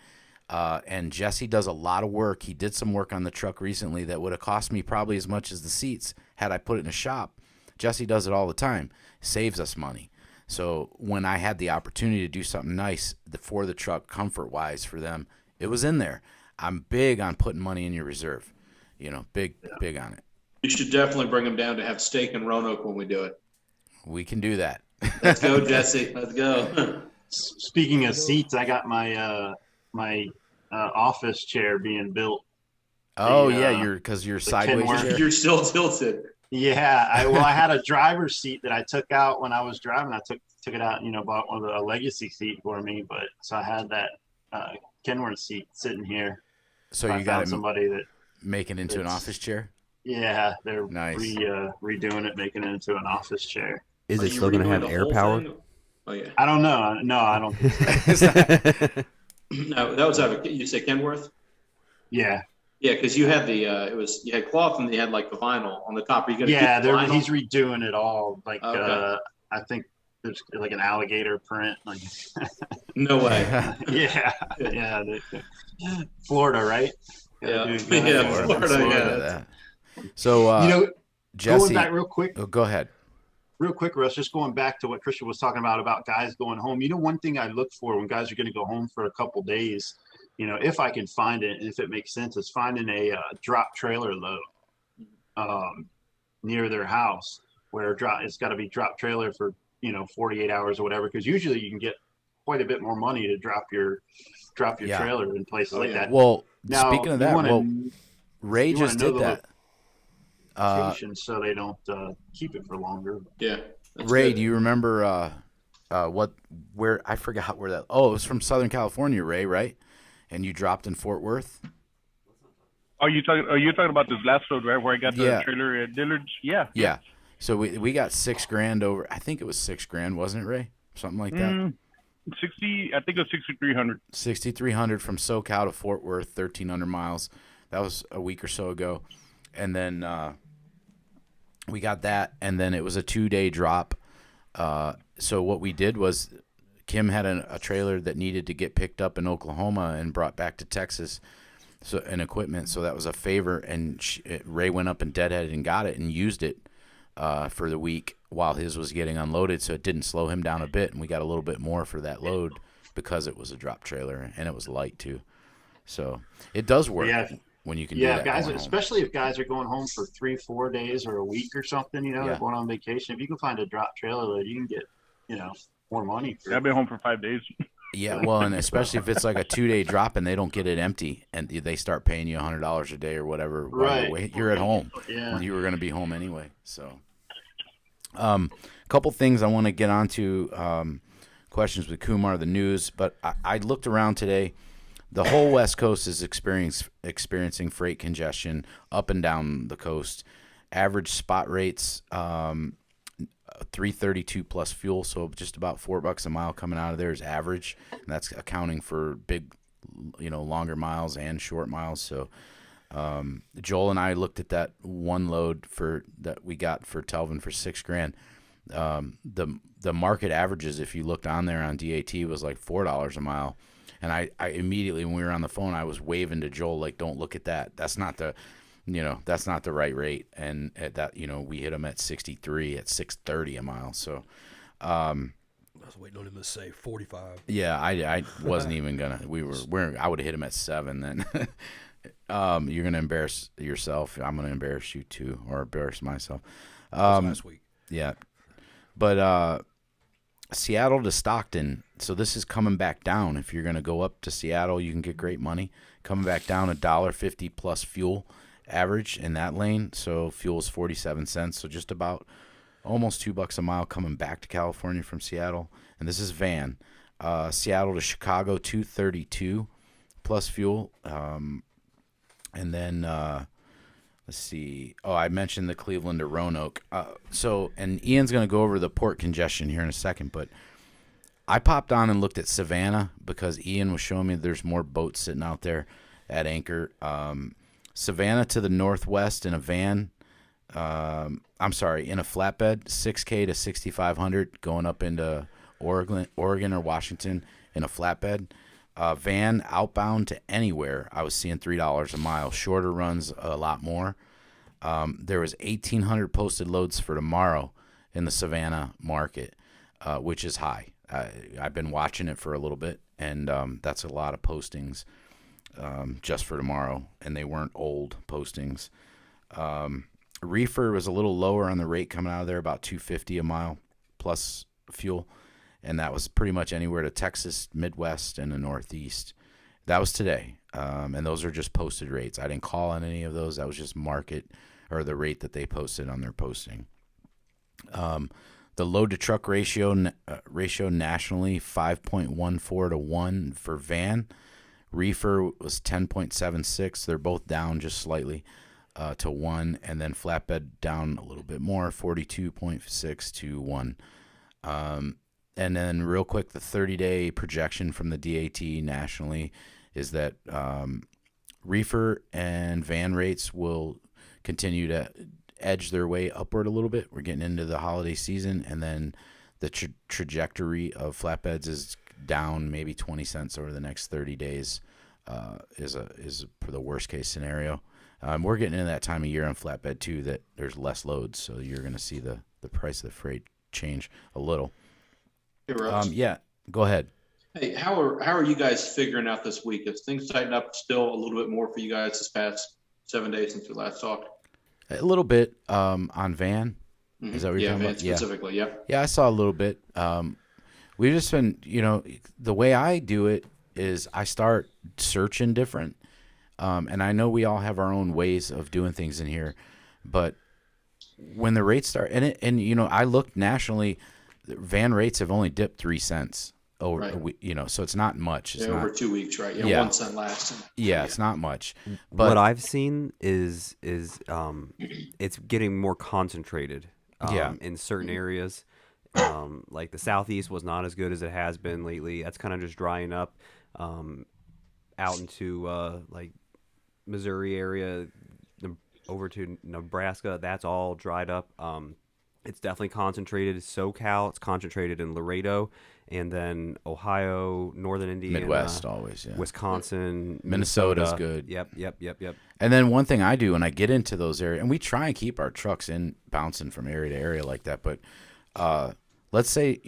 And Jesse does a lot of work. He did some work on the truck recently that would have cost me probably as much as the seats had I put it in a shop. Jesse does it all the time. Saves us money. So when I had the opportunity to do something nice for the truck, comfort-wise for them, it was in there. I'm big on putting money in your reserve. Big on it. You should definitely bring them down to have steak and Roanoke when we do it. We can do that. Let's go, Jesse. Let's go. Speaking of seats, I got my office chair being built. Oh, because you're sideways chair. You're still tilted. Yeah, I had a driver's seat that I took out when I was driving. I took it out, bought one of a legacy seat for me. But so I had that Kenworth seat sitting here. So you got somebody that make it into an office chair. Yeah, they're nice. Redoing it, making it into an office chair. Is it still going to have air power? Oh yeah. I don't know. No, I don't think so. No, that was you say Kenworth? Yeah. Yeah, because you had you had cloth and you had like the vinyl on the top. Are you he's redoing it all. Like, okay. I think there's like an alligator print. Like, No way. yeah. Florida, right? Yeah. Florida. That. So, You know, Jesse, going back real quick. Oh, go ahead. Real quick, Russ, just going back to what Christian was talking about guys going home. You know, one thing I look for when guys are going to go home for a couple days, you know, if I can find it and if it makes sense, is finding a drop trailer load near their house where it's got to be drop trailer for, 48 hours or whatever, because usually you can get quite a bit more money to drop your trailer in places like that. Well, now, speaking of that, Ray just did that. So they don't keep it for longer. Yeah. Ray, do you remember where I forgot where that? Oh, it was from Southern California, Ray, right? And you dropped in Fort Worth. Are you talking about this last load, right, where I got the trailer at Dillard's? Yeah. Yeah. So we got $6,000 over. I think it was $6,000, wasn't it, Ray? Something like that. 60. I think it was 6,300. 6,300 from SoCal to Fort Worth, 1,300 miles. That was a week or so ago, and then we got that, and then it was a 2-day drop. So what we did was Kim had a trailer that needed to get picked up in Oklahoma and brought back to Texas, and equipment. So that was a favor, and Ray went up and deadheaded and got it and used it for the week while his was getting unloaded. So it didn't slow him down a bit, and we got a little bit more for that load because it was a drop trailer and it was light too. So it does work. When you can do that. Guys, especially if guys are going home for 3-4 days or a week or something, going on vacation. If you can find a drop trailer load, you can get, more money. I've been home for 5 days. Yeah, well, and especially if it's like a 2-day drop and they don't get it empty and they start paying you $100 a day or whatever. Right. You're at home. Yeah. You were going to be home anyway. So, a couple things I want to get onto, questions with Kumar, the news, but I looked around today. The whole West Coast is experiencing freight congestion up and down the coast. Average spot rates, $3.32 plus fuel, so just about $4 a mile coming out of there is average, and that's accounting for big, longer miles and short miles. So, Joel and I looked at that one load that we got for Telvin for $6,000. The market averages, if you looked on there on DAT, was like $4 a mile. And I immediately, when we were on the phone, I was waving to Joel, like, don't look at that. That's not the right rate. And at that, we hit him at 63 at $6.30 a mile. So, I was waiting on him to say 45. Yeah, I wasn't even gonna. I would have hit him at 7 then. You're gonna embarrass yourself. I'm gonna embarrass you too, or embarrass myself. Last week. Yeah, but Seattle to Stockton. So this is coming back down. If you're going to go up to Seattle, you can get great money. Coming back down, $1.50 plus fuel average in that lane. So fuel's 47 cents. So just about almost $2 a mile coming back to California from Seattle. And this is van. Seattle to Chicago, $2.32 plus fuel. And then let's see. Oh, I mentioned the Cleveland to Roanoke. And Ian's going to go over the port congestion here in a second, but I popped on and looked at Savannah because Ian was showing me there's more boats sitting out there at anchor. Savannah to the northwest in a van. In a flatbed, $6,000 to $6,500 going up into Oregon or Washington in a flatbed. Van outbound to anywhere, I was seeing $3 a mile. Shorter runs, a lot more. There was 1,800 posted loads for tomorrow in the Savannah market, which is high. I've been watching it for a little bit, and that's a lot of postings just for tomorrow, and they weren't old postings. Reefer was a little lower on the rate coming out of there, about $2.50 a mile plus fuel, and that was pretty much anywhere to Texas, Midwest, and the Northeast. That was today, and those are just posted rates. I didn't call on any of those. That was just market or the rate that they posted on their posting. The load to truck ratio nationally 5.14 to 1 for van. Reefer was 10.76. They're both down just slightly to 1, and then flatbed down a little bit more, 42.6 to 1. And then real quick, the 30-day projection from the DAT nationally is that reefer and van rates will continue to edge their way upward a little bit. We're getting into the holiday season, and then the trajectory of flatbeds is down maybe 20 cents over the next 30 days is for the worst case scenario. We're getting into that time of year on flatbed too that there's less loads, so you're going to see the price of the freight change a little. Hey, Russ. Yeah, go ahead. Hey, how are you guys figuring out this week? Has things tightened up still a little bit more for you guys this past 7 days since we last talked? A little bit on van. Is that what you're talking van about? specifically, yeah. Yeah, I saw a little bit. We've just been, the way I do it is I start searching different. And I know we all have our own ways of doing things in here, but when the rates start, I looked nationally, van rates have only dipped 3 cents over, right. So it's not much. It's over not, 2 weeks, right? Yeah, 1 cent last. Yeah, it's not much. But what I've seen is it's getting more concentrated. In certain areas, like the Southeast was not as good as it has been lately. That's kind of just drying up. Out into like Missouri area, over to Nebraska, that's all dried up. It's definitely concentrated. SoCal, it's concentrated in Laredo, and then Ohio, Northern Indiana, Midwest always, yeah. Wisconsin, Minnesota's Minnesota. good. Yep. And then one thing I do when I get into those areas, and we try and keep our trucks in bouncing from area to area like that, but let's say,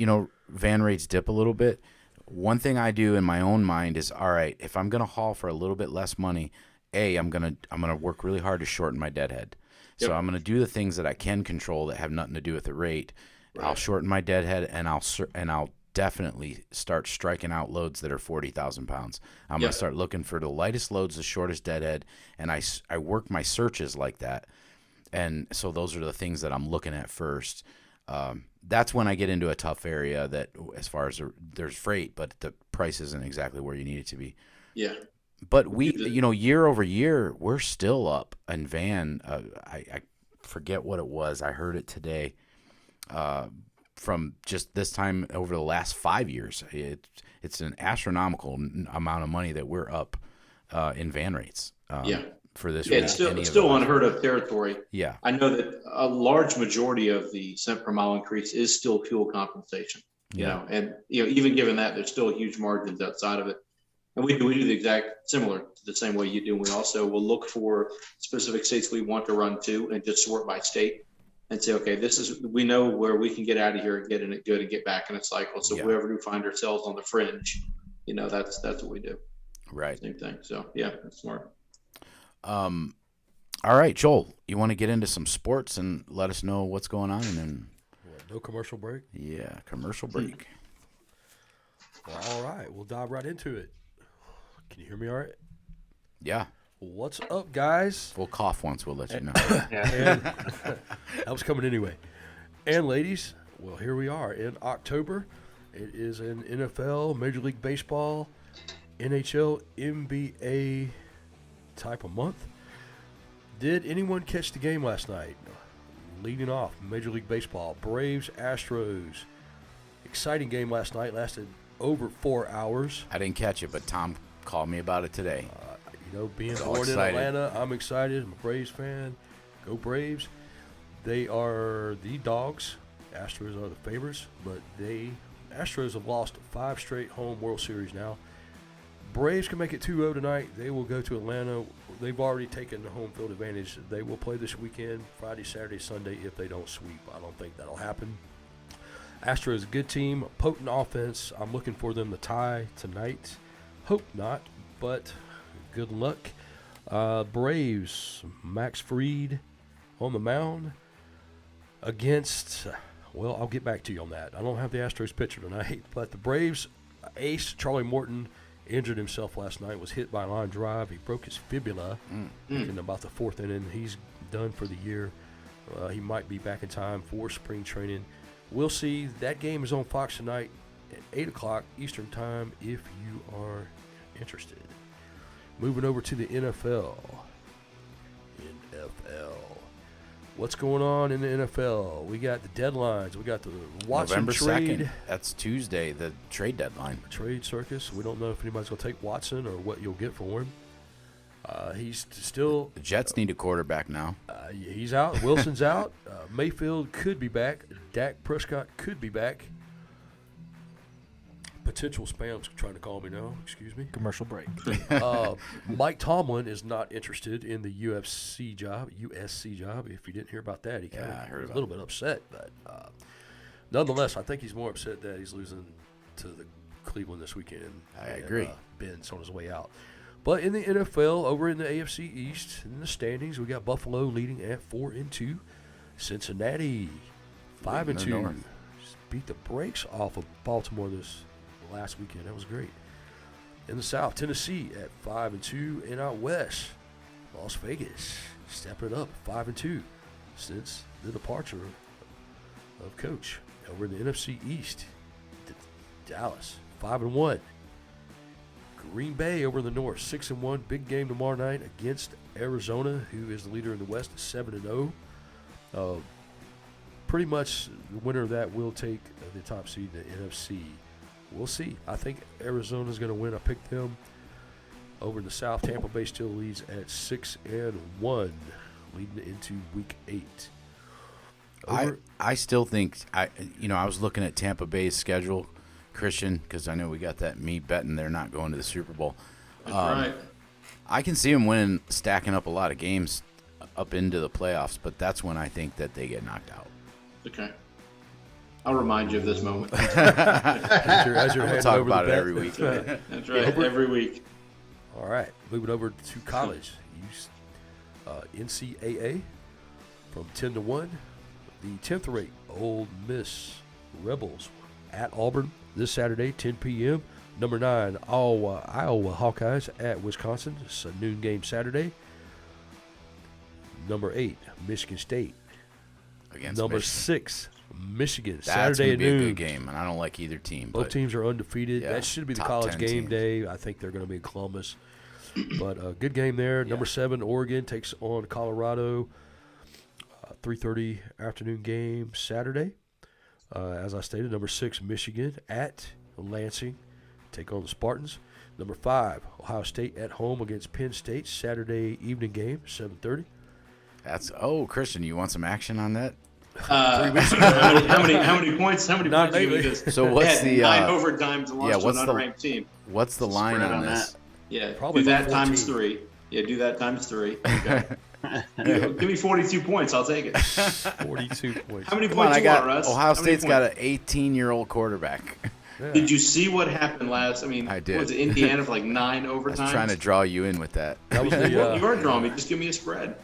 van rates dip a little bit. One thing I do in my own mind is, all right, if I'm going to haul for a little bit less money, I'm going to work really hard to shorten my deadhead. So I'm going to do the things that I can control that have nothing to do with the rate. Right. I'll shorten my deadhead, and I'll definitely start striking out loads that are 40,000 pounds. I'm going to start looking for the lightest loads, the shortest deadhead, and I work my searches like that. And so those are the things that I'm looking at first. That's when I get into a tough area that as far as there's freight, but the price isn't exactly where you need it to be. Yeah. But we, year over year, we're still up in van. I forget what it was. I heard it today. From just this time over the last 5 years, it's an astronomical amount of money that we're up in van rates. For this, it's still unheard of territory. Yeah, I know that a large majority of the cent per mile increase is still fuel compensation. You know, and even given that, there's still huge margins outside of it. And we do the exact similar to the same way you do. We also will look for specific states we want to run to and just sort by state and say, okay, we know where we can get out of here and get in it good and get back in a cycle. So wherever we find ourselves on the fringe, that's what we do. Right. Same thing. So yeah, that's smart. All right, Joel, you want to get into some sports and let us know what's going on, and then no commercial break? Yeah, commercial break. Well, all right, we'll dive right into it. Can you hear me all right? Yeah. What's up, guys? We'll cough once. We'll let you know. And that was coming anyway. And ladies, well, here we are in October. It is an NFL, Major League Baseball, NHL, NBA type of month. Did anyone catch the game last night? Leading off, Major League Baseball, Braves, Astros. Exciting game last night. Lasted over 4 hours. I didn't catch it, but Tom called me about it today. Being born in Atlanta, I'm excited. I'm a Braves fan. Go Braves. They are the dogs. Astros are the favorites, but Astros have lost 5 straight home World Series now. Braves can make it 2-0 tonight. They will go to Atlanta. They've already taken the home field advantage. They will play this weekend, Friday, Saturday, Sunday, if they don't sweep. I don't think that'll happen. Astros, a good team, potent offense. I'm looking for them to tie tonight. Hope not, but good luck. Braves, Max Fried on the mound against, well, I'll get back to you on that. I don't have the Astros pitcher tonight, but the Braves ace, Charlie Morton, injured himself last night, was hit by a line drive. He broke his fibula in about the 4th inning. He's done for the year. He might be back in time for spring training. We'll see. That game is on Fox tonight at 8 o'clock Eastern Time if you are interested. Moving over to the NFL. What's going on in the NFL? We got the deadlines. We got the Watson November trade. 2nd. That's Tuesday, the trade deadline. Trade circus. We don't know if anybody's going to take Watson or what you'll get for him. He's still... The Jets need a quarterback now. He's out. Wilson's out. Mayfield could be back. Dak Prescott could be back. potential spam's trying to call me now. Excuse me. Commercial break. Mike Tomlin is not interested in the USC job. If you didn't hear about that, he kind of was a little bit upset. But nonetheless, I think he's more upset that he's losing to the Cleveland this weekend. I agree. Ben's on his way out. But in the NFL, over in the AFC East, in the standings, we got Buffalo leading at 4-2. Cincinnati 5-2. Beat the brakes off of Baltimore this last weekend. That was great. In the South, Tennessee at 5-2, and out west, Las Vegas stepping it up 5-2 since the departure of Coach. Over in the NFC East, Dallas 5-1. Green Bay over in the North 6-1. Big game tomorrow night against Arizona, who is the leader in the West at 7-0. Pretty much the winner of that will take the top seed in the NFC. We'll see. I think Arizona's going to win. I picked them. Over in the South, Tampa Bay still leads at 6-1, leading into Week 8. I still think I was looking at Tampa Bay's schedule, Christian, because I know we got that me betting they're not going to the Super Bowl. That's right. I can see them winning, stacking up a lot of games up into the playoffs, but that's when I think that they get knocked out. Okay. I'll remind you of this moment. We'll talk about it every week. That's right, every week. All right, moving over to college. NCAA from 10-1. The 10th rate Ole Miss Rebels at Auburn this Saturday, 10 p.m. Number 9, Iowa Hawkeyes at Wisconsin. It's a noon game Saturday. Number 8, Michigan State. Against Number Michigan. 6, Michigan. That's Saturday at gonna be noon. a good game, and I don't like either team. Both teams are undefeated. Yeah, That should be the top college 10 game teams. day. I think they're going to be in Columbus. But a good game there. Yeah. Number 7, Oregon takes on Colorado. 3:30 afternoon game Saturday. As I stated, number 6, Michigan at Lansing take on the Spartans. Number 5, Ohio State at home against Penn State. Saturday evening game, 7:30. Christian, you want some action on that? 3 weeks ago. How many points? How many Not points? lately. So what's they the had 9 overtimes and lost to what's an the unranked team? What's the line Spread on on this? Yeah, Probably do that about times 14. 3. Yeah, do that times 3. Okay. Give me 42 points. I'll take it. 42 points. How many Come on, points I you got want, Russ? Ohio How many State's got points? an 18-year-old quarterback. Yeah. Did you see what happened last? I mean, I did. Was it Indiana for like 9 I overtimes? was trying to draw you in with that. That was the, You are drawing me. Just give me a spread.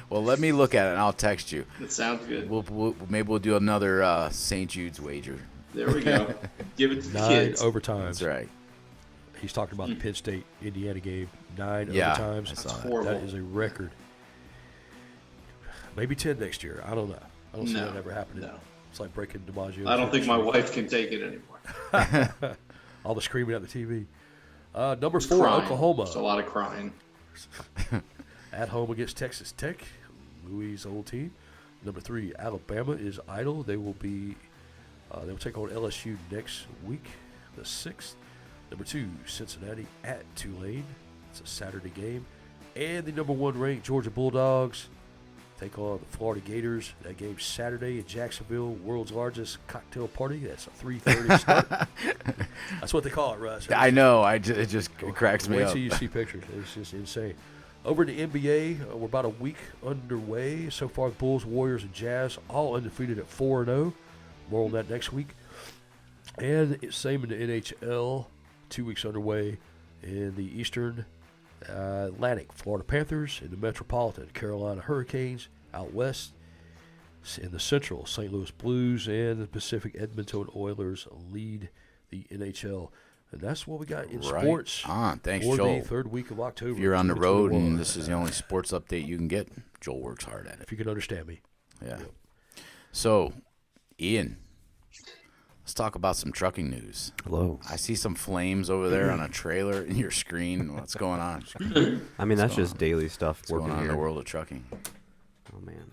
Well, let me look at it, and I'll text you. That sounds good. Maybe we'll do another St. Jude's wager. There we go. Give it to the 9 kids. overtimes. That's right. He's talking about the Penn State Indiana game. 9 Yeah, overtimes. I saw That's that. horrible. That is a record. Maybe 10 next year. I don't know. I don't see No, that ever happening. no. It's like breaking DiMaggio. I don't think my wife can take it anymore. All the screaming at the TV. Number 4, Crying. Oklahoma. Just a lot of crying. At home against Texas Tech, Louis' old team. Number 3, Alabama is idle. They will take on LSU next week, the 6th. Number 2, Cincinnati at Tulane. It's a Saturday game. And the number 1 ranked Georgia Bulldogs take on the Florida Gators. That game's Saturday in Jacksonville, world's largest cocktail party. That's a 3:30 start. That's what they call it, Russ. I know. It just cracks me Wait up. till you see pictures. It's just insane. Over in the NBA, we're about a week underway. So far, the Bulls, Warriors, and Jazz all undefeated at 4-0. More on that next week. And it's same in the NHL. 2 weeks underway in the Eastern Atlantic. Florida Panthers in the Metropolitan. Carolina Hurricanes out west. In the Central, St. Louis Blues and the Pacific Edmonton Oilers lead the NHL. And that's what we got in sports Thanks, for Joel. the 3rd week of October. If you're on the road 2021. and this is the only sports update you can get, Joel works hard at it. If you can understand me. Yeah. So, Ian, let's talk about some trucking news. Hello. I see some flames over there on a trailer in your screen. What's going on? I mean, that's just daily stuff What's working going on in here. the world of trucking? Oh man,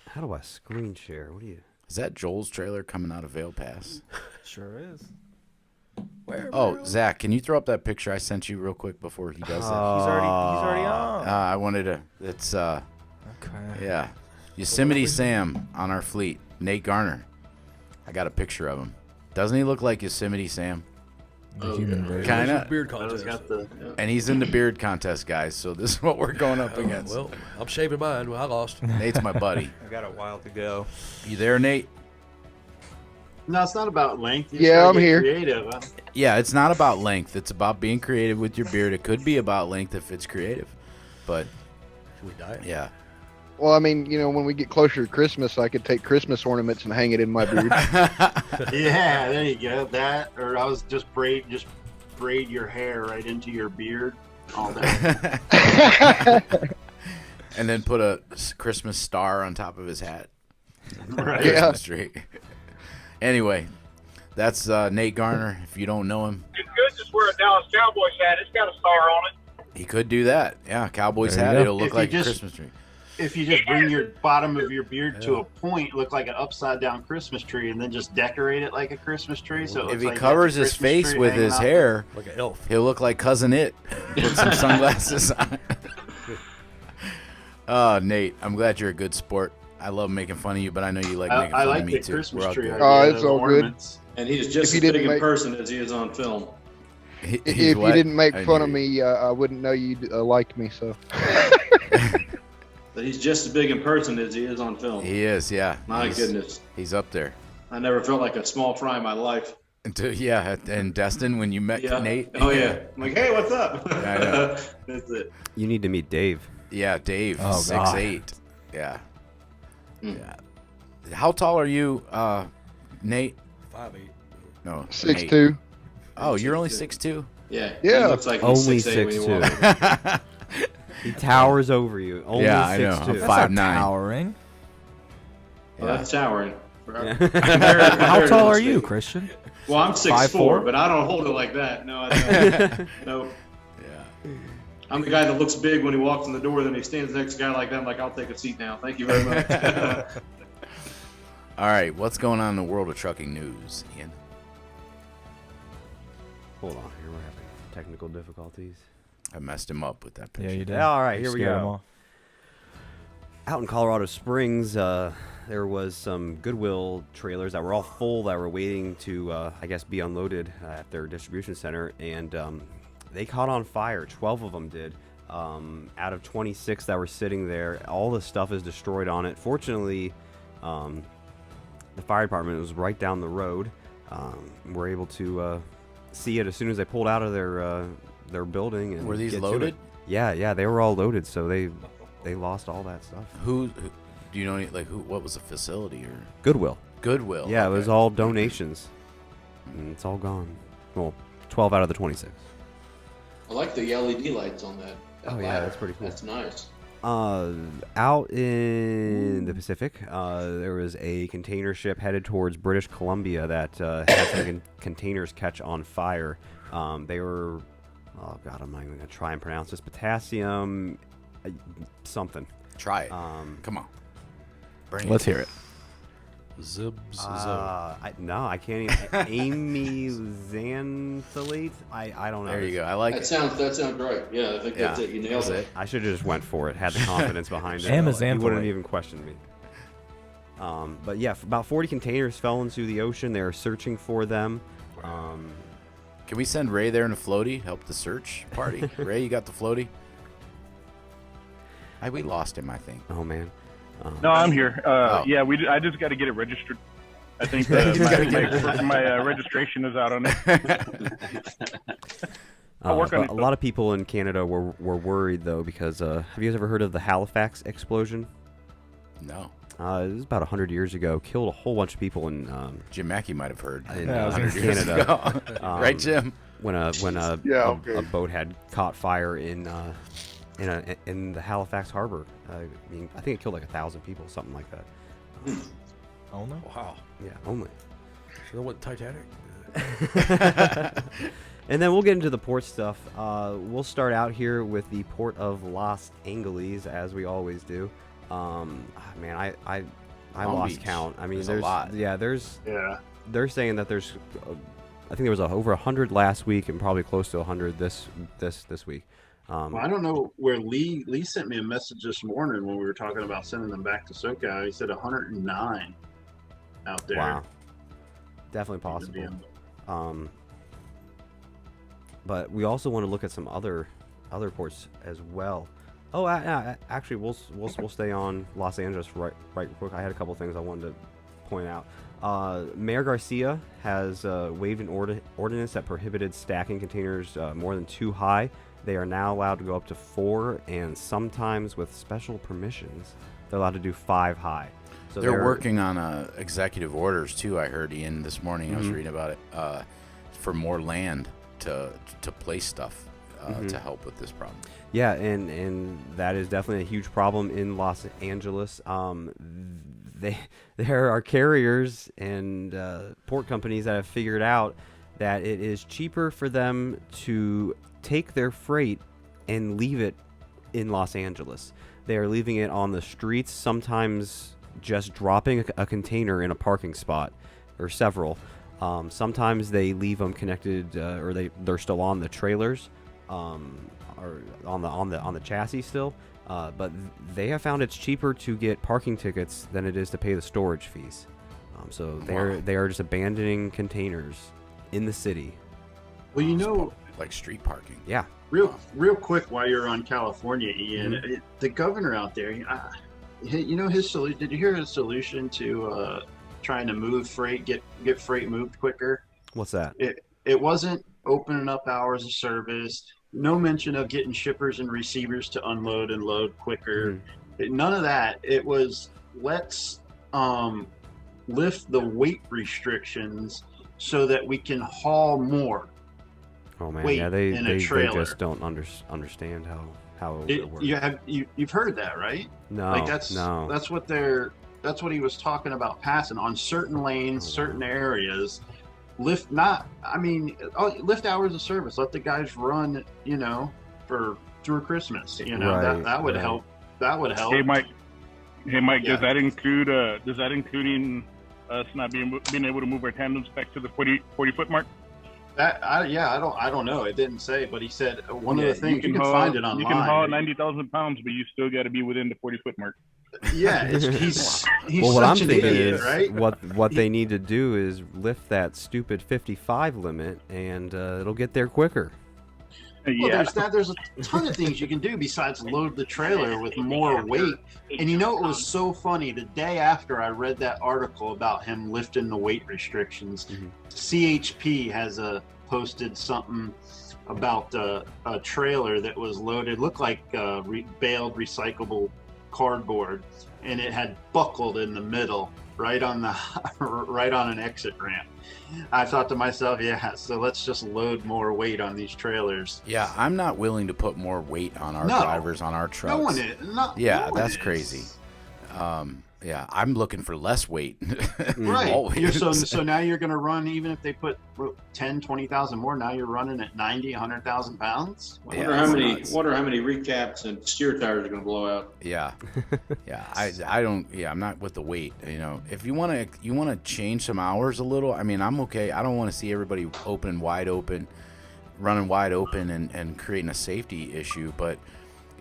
how do I screen share? What do you? Is that Joel's trailer coming out of Vale Pass? Sure is. Where? Oh, Zach, can you throw up that picture I sent you real quick before he does that? He's already on. I wanted to. It's Okay. yeah, Yosemite Sam on our fleet. Nate Garner. I got a picture of him. Doesn't he look like Yosemite Sam? The human version. Kind of. Beard contest. And he's in the beard contest, guys. So this is what we're going up against. Well, I'm shaving mine. Well, I lost. Nate's my buddy. I got a while to go. You there, Nate? No, it's not about length. You Yeah, just I'm gotta get here. Creative. Huh? Yeah, it's not about length. It's about being creative with your beard. It could be about length if it's creative. But, Should we die? yeah. Well, I mean, when we get closer to Christmas, I could take Christmas ornaments and hang it in my beard. Yeah, there you go. That, or I was just braid your hair right into your beard all day. And then put a Christmas star on top of his hat. Right. Christmas tree. Anyway, that's Nate Garner. If you don't know him, It's good to wear a Dallas Cowboys hat. It's got a star on it. he could do that. Yeah, Cowboys There you hat. go. It'll look If you like a just- Christmas tree. If you just bring your bottom of your beard to a point, look like an upside down Christmas tree, and then just decorate it like a Christmas tree. So it If looks he like covers that's his a Christmas face tree with hanging his out hair, Like an elf. he'll look like Cousin It. Put some sunglasses on. Oh, Nate, I'm glad you're a good sport. I love making fun of you, but I know you like making I fun like of me the too. Christmas We're out tree. there. Oh, idea, it's the all good. ornaments. And he's If just you as big didn't in make- person as he is on film. He's If you what? didn't make I fun of knew. me, I wouldn't know you liked me. So But he's just as big in person as he is on film. He is, yeah. My He's- goodness. He's up there. I never felt like a small fry in my life. Yeah, and Destin, when you met Yeah. Nate. Oh, yeah. I'm like, hey, what's up? I know. That's it. You need to meet Dave. Yeah, Dave, Oh, 6'8". Yeah. Hmm. Yeah. How tall are you, Nate? 5'8". No. Nate. 6'2". Oh, you're only 6'2"? Yeah. Yeah. He looks like he's Only 6'8" when you 6'2". walk. He towers over you. Only Yeah, I know. 6'2". I'm That's 5'9". not towering. Well, that's towering. Yeah. How tall are you, Christian? Well, I'm 6'4", 5'4"? but I don't hold it like that. No, I don't. No. Yeah. I'm the guy that looks big when he walks in the door, then he stands next to a guy like that. I'm like, I'll take a seat now. Thank you very much. All right, what's going on in the world of trucking news, Ian? Hold on, here we're having technical difficulties. I messed him up with that picture. Yeah, you did. Yeah, all right, here we Scared 'em go. off. Out in Colorado Springs, there was some Goodwill trailers that were all full that were waiting to, I guess, be unloaded at their distribution center, and they caught on fire. 12 of them did. Out of 26 that were sitting there, all the stuff is destroyed on it. Fortunately, the fire department was right down the road. Were able to see it as soon as they pulled out of their building. And Were these get to loaded? it. Yeah, they were all loaded, so they lost all that stuff. Who do you know? What was the facility or Goodwill. Goodwill? Yeah, it was okay. all donations. And it's all gone. Well, 12 out of the 26. I like the LED lights on that. Oh, yeah, that's pretty cool. That's nice. Out in the Pacific, there was a container ship headed towards British Columbia that had some containers catch on fire. They were, oh god, I'm not even gonna try and pronounce this. Potassium, something. Try it. Come on. Bring Let's hear it. Zibs. No, I can't even. Amy xanthylate? I don't know. There you go. I like That it. sounds right. Yeah, I think that's it. You nailed it. I should have just went for it. Had the confidence behind it. Amazon You wouldn't for it. even question me. But yeah, about 40 containers fell into the ocean. They were searching for them. Can we send Ray there in a floaty? Help the search party. Ray, you got the floaty? We lost him, I think. Oh man. No, I'm here. Oh. Yeah, I just got to get it registered. I think You just gotta get it my registration is out on it. I'll work on But it. a lot of people in Canada were worried though because have you guys ever heard of the Halifax explosion? No. It was about 100 years ago. Killed a whole bunch of people in Jim Mackey might have heard. in Yeah, I was 100 years Canada. ago. Right, Jim? When a Yeah, a okay. boat had caught fire in the Halifax harbor. I mean, I think it killed like 1,000 people, something like that. Oh no. Wow. Yeah, only. Sure what Titanic? And then we'll get into the port stuff. We'll start out here with the port of Los Angeles, as we always do. Man, I Long lost Beach. count. I mean, There's a lot. Yeah, Yeah. they're saying that there's. I think there was over 100 last week, and probably close to 100 this week. Well, I don't know where Lee sent me a message this morning when we were talking about sending them back to SoCal. He said 109 out there. Wow, definitely possible. But we also want to look at some other ports as well. Oh, actually, we'll stay on Los Angeles right quick. I had a couple things I wanted to point out. Mayor Garcia has waived an ordinance that prohibited stacking containers more than 2 high. They are now allowed to go up to 4, and sometimes with special permissions, they're allowed to do 5 high. So they're working on executive orders too. I heard, Ian, this morning. I was reading about it for more land to place stuff to help with this problem. Yeah, and that is definitely a huge problem in Los Angeles. There are carriers and port companies that have figured out that it is cheaper for them to take their freight and leave it in Los Angeles. They are leaving it on the streets, sometimes just dropping a container in a parking spot or several. Sometimes they leave them connected or they're still on the trailers or on the chassis still. But they have found it's cheaper to get parking tickets than it is to pay the storage fees. So they are just abandoning containers in the city. Well, you know, like street parking. Yeah. Real quick, while you're on California, Ian, the governor out there, you know his solution. Did you hear his solution to trying to move freight, get freight moved quicker? What's that? It wasn't opening up hours of service. No mention of getting shippers and receivers to unload and load quicker. None of that. It was let's lift the weight restrictions so that we can haul more. Oh man, weight yeah, they just don't understand how it works. You've heard that, right? No, like that's what he was talking about passing on certain lanes, certain areas. Lift hours of service. Let the guys run, through Christmas. Right, that would help. That would help. Hey Mike, Yeah. does that including us not being able to move our tandems back to the 40 foot mark? I don't know. It didn't say, but he said one of the things you can find it online. You can haul 90,000 pounds, but you still got to be within the 40 foot mark. Yeah, he's well, what I'm such an thinking idiot, is right? what they need to do is lift that stupid 55 limit, and it'll get there quicker. Well, there's a ton of things you can do besides load the trailer with more weight. And it was so funny. The day after I read that article about him lifting the weight restrictions, CHP has posted something about a trailer that was loaded, looked like baled recyclable cardboard, and it had buckled in the middle, right on an exit ramp. I thought to myself, so let's just load more weight on these trailers. Yeah, I'm not willing to put more weight on our drivers, on our trucks. No one is. That's crazy. Yeah, I'm looking for less weight. Right. So now you're going to run, even if they put 10, 20,000 more, now you're running at 90, 100,000 pounds? I wonder how many recaps and steer tires are going to blow out. Yeah. I'm not with the weight. If you want to change some hours a little, I'm okay. I don't want to see everybody running wide open and creating a safety issue. But,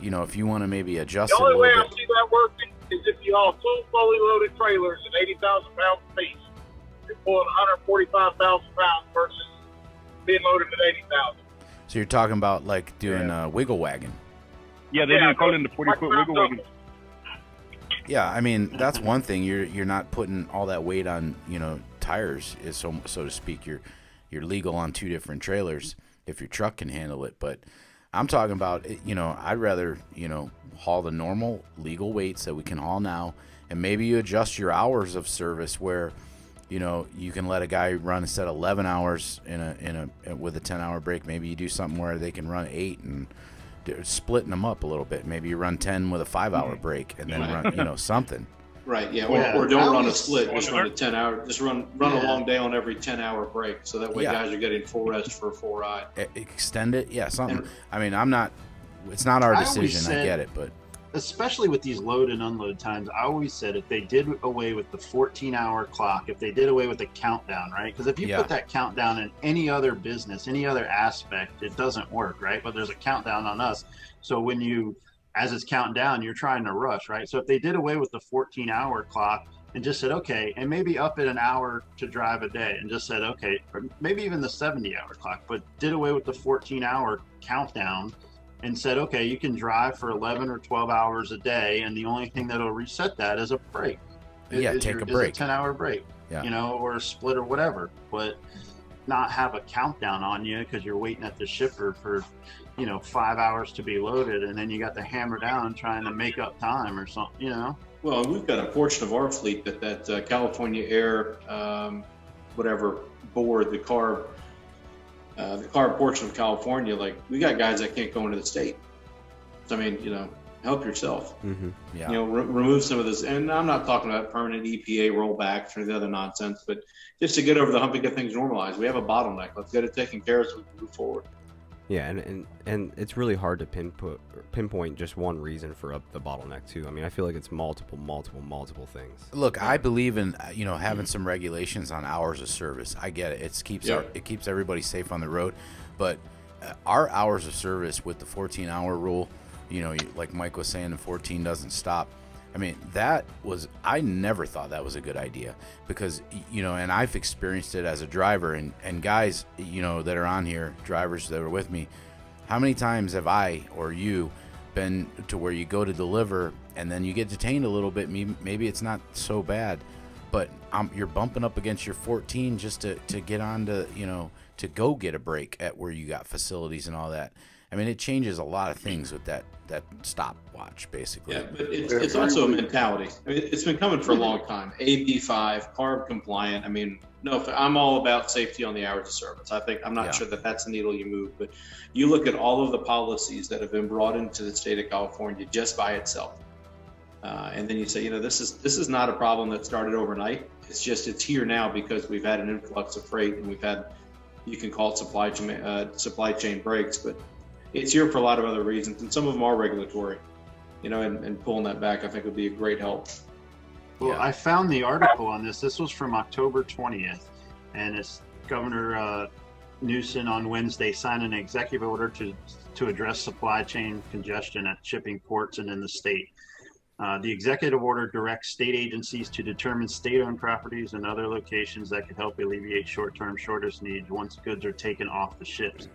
if you want to maybe adjust it a little bit. The only way I see that working is if you haul two fully loaded trailers at 80,000 pounds apiece. You're pulling 145,000 pounds versus being loaded at 80,000. So you're talking about like doing a wiggle wagon. Yeah, they didn't call it the 40 foot wiggle wagon. Yeah, that's one thing. You're not putting all that weight on tires, is so to speak. You're legal on 2 different trailers if your truck can handle it. But I'm talking about I'd rather haul the normal legal weights that we can haul now, and maybe you adjust your hours of service where you can let a guy run instead of 11 hours with a 10-hour break. Maybe you do something where they can run 8 and splitting them up a little bit. Maybe you run 10 with a 5-hour break and then run something. Right. Yeah. Or don't run a split. Just run a 10-hour. Just run a long day on every 10-hour break. So that way guys are getting full rest for a full ride. Extend it. Yeah. Something. I'm not. It's not our decision. I get it, but especially with these load and unload times, I always said if they did away with the 14-hour clock, if they did away with the countdown, right? Because if you put that countdown in any other business, any other aspect, it doesn't work, right? But there's a countdown on us. So as it's counting down, you're trying to rush, right? So if they did away with the 14-hour clock, and just said, okay, and maybe up at an hour to drive a day, and just said, okay, or maybe even the 70-hour clock, but did away with the 14-hour countdown and said, okay, you can drive for 11 or 12 hours a day, and the only thing that'll reset that is a break. Take a break. Is a 10-hour break, yeah. You know, or a split or whatever, but not have a countdown on you because you're waiting at the shipper for, 5 hours to be loaded, and then you got to hammer down trying to make up time or something, Well, we've got a portion of our fleet that California Air, whatever board, the carb portion of California, like we got guys that can't go into the state. So, I mean, help yourself. Mm-hmm. Yeah. Remove some of this. And I'm not talking about permanent EPA rollbacks or the other nonsense, but just to get over the hump and get things normalized. We have a bottleneck. Let's get it taken care of so we can move forward. Yeah, and it's really hard to pinpoint just one reason for the bottleneck too. I mean, I feel like it's multiple things. Look, I believe in having some regulations on hours of service. I get it. It keeps everybody safe on the road, but our hours of service with the 14-hour rule, like Mike was saying, the 14 doesn't stop. I mean, I never thought that was a good idea because, and I've experienced it as a driver and guys, that are on here, drivers that are with me. How many times have I or you been to where you go to deliver and then you get detained a little bit? Maybe it's not so bad, but you're bumping up against your 14 just to get on to go get a break at where you got facilities and all that. I mean, it changes a lot of things with that stopwatch, basically. Yeah, but it's also a mentality. I mean, it's been coming for a long time. AB5, carb compliant. I mean, no, I'm all about safety on the hours of service. I'm not sure that that's the needle you move, but you look at all of the policies that have been brought into the state of California just by itself, and then you say, this is not a problem that started overnight. It's here now because we've had an influx of freight and we've had, you can call it supply chain breaks, but it's here for a lot of other reasons, and some of them are regulatory, and pulling that back, I think, would be a great help. Well, I found the article on this. This was from October 20th, and it's Governor Newsom on Wednesday signed an executive order to address supply chain congestion at shipping ports and in the state. The executive order directs state agencies to determine state-owned properties and other locations that could help alleviate short-term shortage needs once goods are taken off the ships,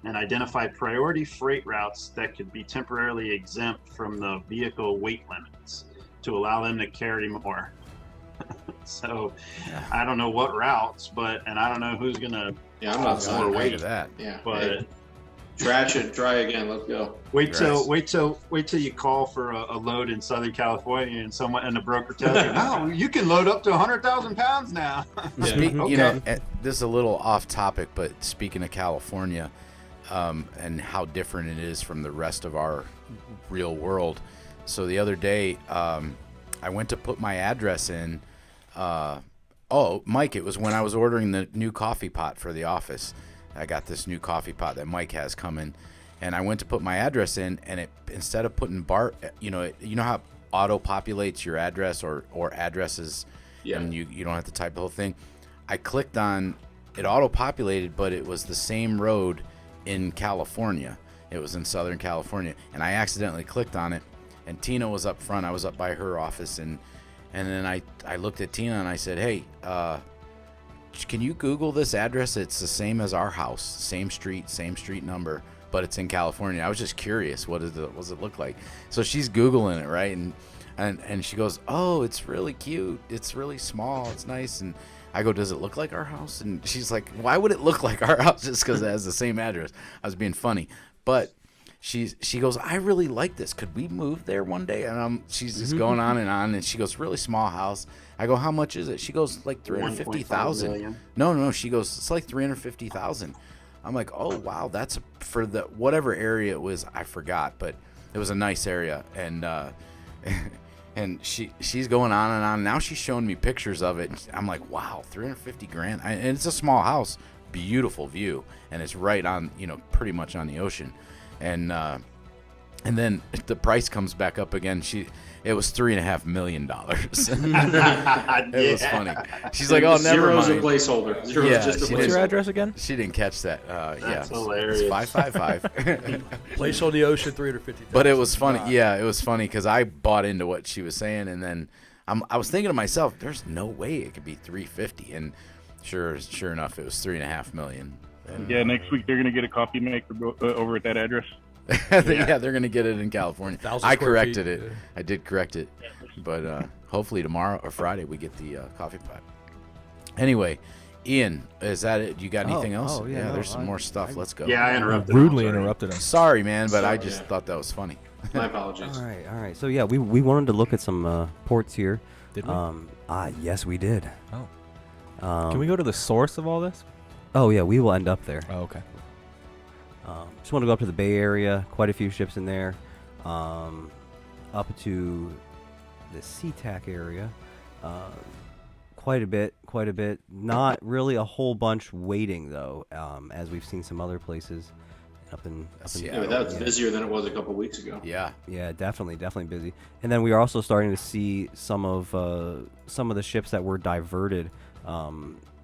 and identify priority freight routes that could be temporarily exempt from the vehicle weight limits to allow them to carry more. So I don't know what routes, and I don't know who's gonna. Yeah, I'm not more weight of that. Yeah, but. Trash it, try again. Let's go. Wait till you call for a load in Southern California, and the broker tells you, "No, you can load up to 100,000 pounds now." Okay. This is a little off topic, but speaking of California, and how different it is from the rest of our real world. So the other day, I went to put my address in. Mike, it was when I was ordering the new coffee pot for the office. I got this new coffee pot that Mike has coming, and I went to put my address in, and it, instead of putting you know how auto populates your address or addresses, and you don't have to type the whole thing. I clicked on it, auto populated, but it was the same road in California. It was in Southern California, and I accidentally clicked on it, and Tina was up front. I was up by her office, and then I looked at Tina and I said, "Hey, can you Google this address? It's the same as our house, same street number, but it's in California." I was just curious, what does it look like? So she's Googling it, right? And she goes, "Oh, it's really cute. It's really small. It's nice." And I go, "Does it look like our house?" And she's like, "Why would it look like our house just because it has the same address?" I was being funny, but she goes, "I really like this. Could we move there one day?" And she's just going on, and she goes, "Really small house." I go, "How much is it?" She goes, "Like 350,000. No. She goes, "It's like 350,000. I'm like, "Oh wow, that's for the whatever area it was. I forgot, but it was a nice area." And and she's going on and on. Now she's showing me pictures of it. I'm like, "Wow, 350 grand." And it's a small house, beautiful view, and it's right on, pretty much on the ocean. And then the price comes back up again. It was $3.5 million. It was funny. She's like, "Oh, never mind." Zero's a placeholder. Zero's just a placeholder. What's your address again? She didn't catch that. That's hilarious. It's 555. Place on the ocean, 350,000. But it was funny. Yeah, it was funny because I bought into what she was saying, and then I was thinking to myself, there's no way it could be 350, and sure enough, it was 3.5 million. And, Yeah, next week they're gonna get a coffee maker over at that address. yeah, they're gonna get it in California. 1,000 I square corrected feet, it. yeah. I did correct it, but hopefully tomorrow or Friday we get the coffee pot. Anyway, Ian, is that it? You got anything else? yeah, no, there's some more stuff. Let's go. Yeah, I interrupted. Rudely interrupted him. Sorry, man, but I just thought that was funny. My apologies. All right. So yeah, we wanted to look at some ports here. Did we? Yes, we did. Oh. Um, Can we go to the source of all this? Oh yeah, we will end up there. Oh, okay. Just want to go up to the Bay Area. Quite a few ships in there. Up to the SeaTac area. Quite a bit. Not really a whole bunch waiting though, as we've seen some other places. Up in Yeah, but that's busier than it was a couple weeks ago. Yeah. Yeah, definitely busy. And then we are also starting to see some of the ships that were diverted.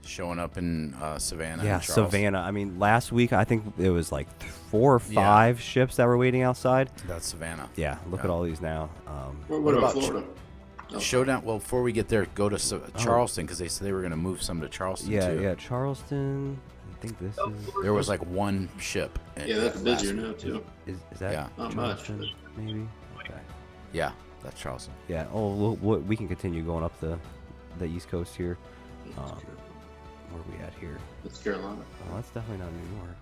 Showing up in Savannah. Yeah, and Charleston. Savannah. I mean, last week I think it was like 4 or 5 ships that were waiting outside. That's Savannah. Yeah, look at all these now. What about Florida? Showdown. Well, before we get there, go to Charleston because they said they were going to move some to Charleston too. Yeah, Charleston. I think this is. There was like one ship. Yeah, that's busier now too. Is that Not Charleston? much. Maybe. Okay. Yeah, that's Charleston. Yeah. Oh, we can continue going up the East Coast here. Where are we at here? That's Carolina. Oh, that's definitely not New York.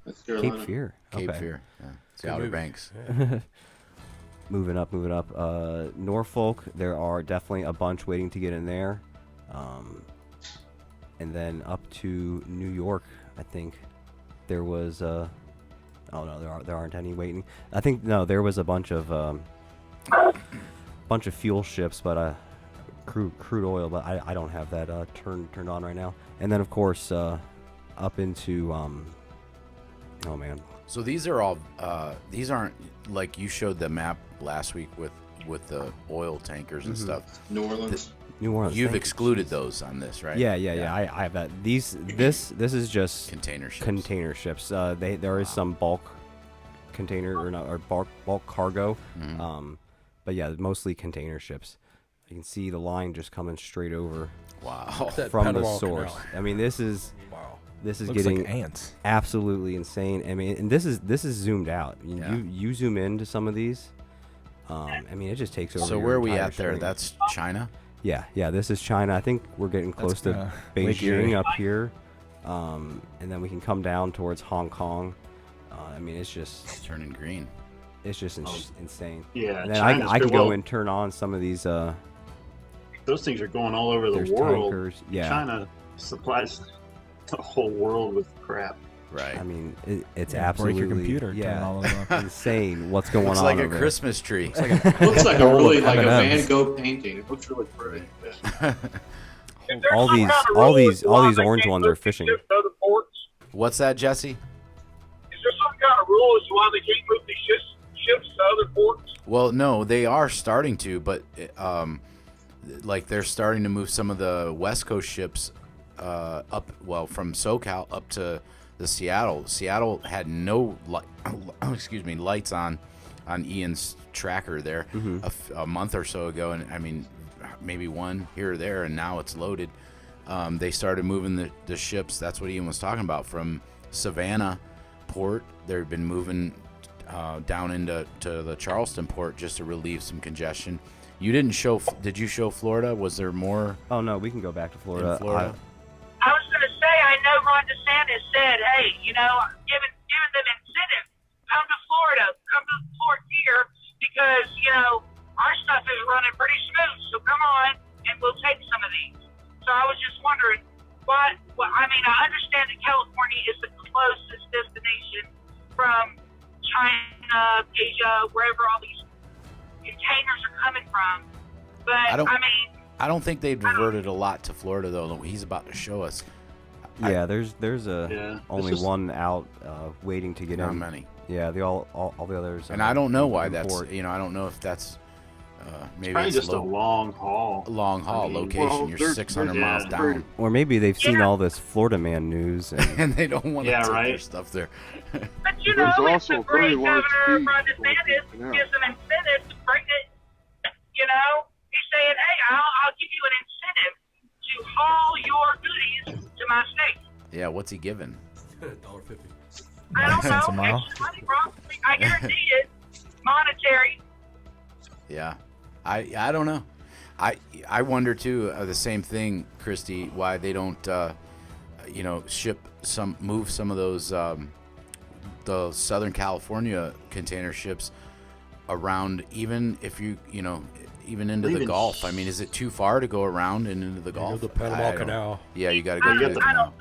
That's Carolina. Cape Fear. Cape Okay. Fear. Yeah. It's the Good Outer movie. Banks. Yeah. Moving up. Norfolk, there are definitely a bunch waiting to get in there. And then up to New York, I think there was oh no, there aren't any waiting. I think there was a bunch of fuel ships, but crude oil, but I don't have that turned on right now. And then of course up into oh man. So these are all these aren't like you showed the map last week with the oil tankers and stuff. New Orleans. New Orleans. You've thanks. excluded those on this, right? Yeah. I have that. This is just Container ships. Container ships. There is some bulk container or bulk cargo. Mhm. But yeah, mostly container ships. You can see the line just coming straight over Wow. That from the Panama source. Canal. I mean, this is Looks getting like ants. absolutely insane. I mean, and this is zoomed out. Yeah. You zoom into some of these. I mean, it just takes over. So your where are we entire at there? screen. That's China. Yeah. This is China. I think we're getting close to Lake Beijing Erie. up here, and then we can come down towards Hong Kong. I mean, it's just Turning green. insane. Yeah, And then China's I can good. go Well, and turn on some of these. Those things are going all over the There's world. tankers. Yeah. China supplies the whole world with crap. Right. I mean, it's Yeah, break absolutely your computer, turn all of them off. insane what's going Looks on. like a over there. Christmas tree. Looks like a really like a M&Ms. Van Gogh painting. It looks really pretty. Yeah. Is there All some these- kind of all rule these- as to all why these they orange can't ones move are these fishing. ships to other ports? What's that, Jesse? Is there some kind of rule as to why they can't move these ships to other ports? Well, no, they are starting to, but like they're starting to move some of the West Coast ships up, well, from SoCal up to the Seattle. Seattle had no lights on Ian's tracker there a month or so ago, and I mean maybe one here or there, and now it's loaded. They started moving the ships. That's what Ian was talking about from Savannah port. They've been moving down into the Charleston port just to relieve some congestion. You didn't show? Did you show Florida? Was there more? Oh no, we can go back to Florida. In Florida? I was going to say, I know Ron DeSantis said, hey, giving them incentive, come to Florida, come to the port here, because, our stuff is running pretty smooth, so come on, and we'll take some of these. So I was just wondering, I understand that California is the closest destination from China, Asia, wherever all these containers are coming from, but, I don't think they've diverted a lot to Florida though. He's about to show us. Yeah, there's only one out waiting to get in. Not many. Yeah, all the others. And I don't know why in that's. port. I don't know if that's maybe Probably it's just a long haul. Long haul location. well, You're they're- 600 they're- miles yeah, down, Or maybe they've seen all this Florida man news. And and they don't want to take their right. stuff there. But There's it's also a great very large governor, fees Ron going DeSantis, through the canal. gives them incentive to bring it, he say saying, hey, I'll give you an incentive to haul your goodies to my state. Yeah, what's he giving? $1.50. I don't Cents a know. mile. Extra money, bro. I guarantee it. Monetary. Yeah, I don't know. I wonder too the same thing, Christy. Why they don't move some of those the Southern California container ships around, even if even into the Gulf. I mean, is it too far to go around and into the Gulf? The Panama Canal. Yeah, you got to go through the canal.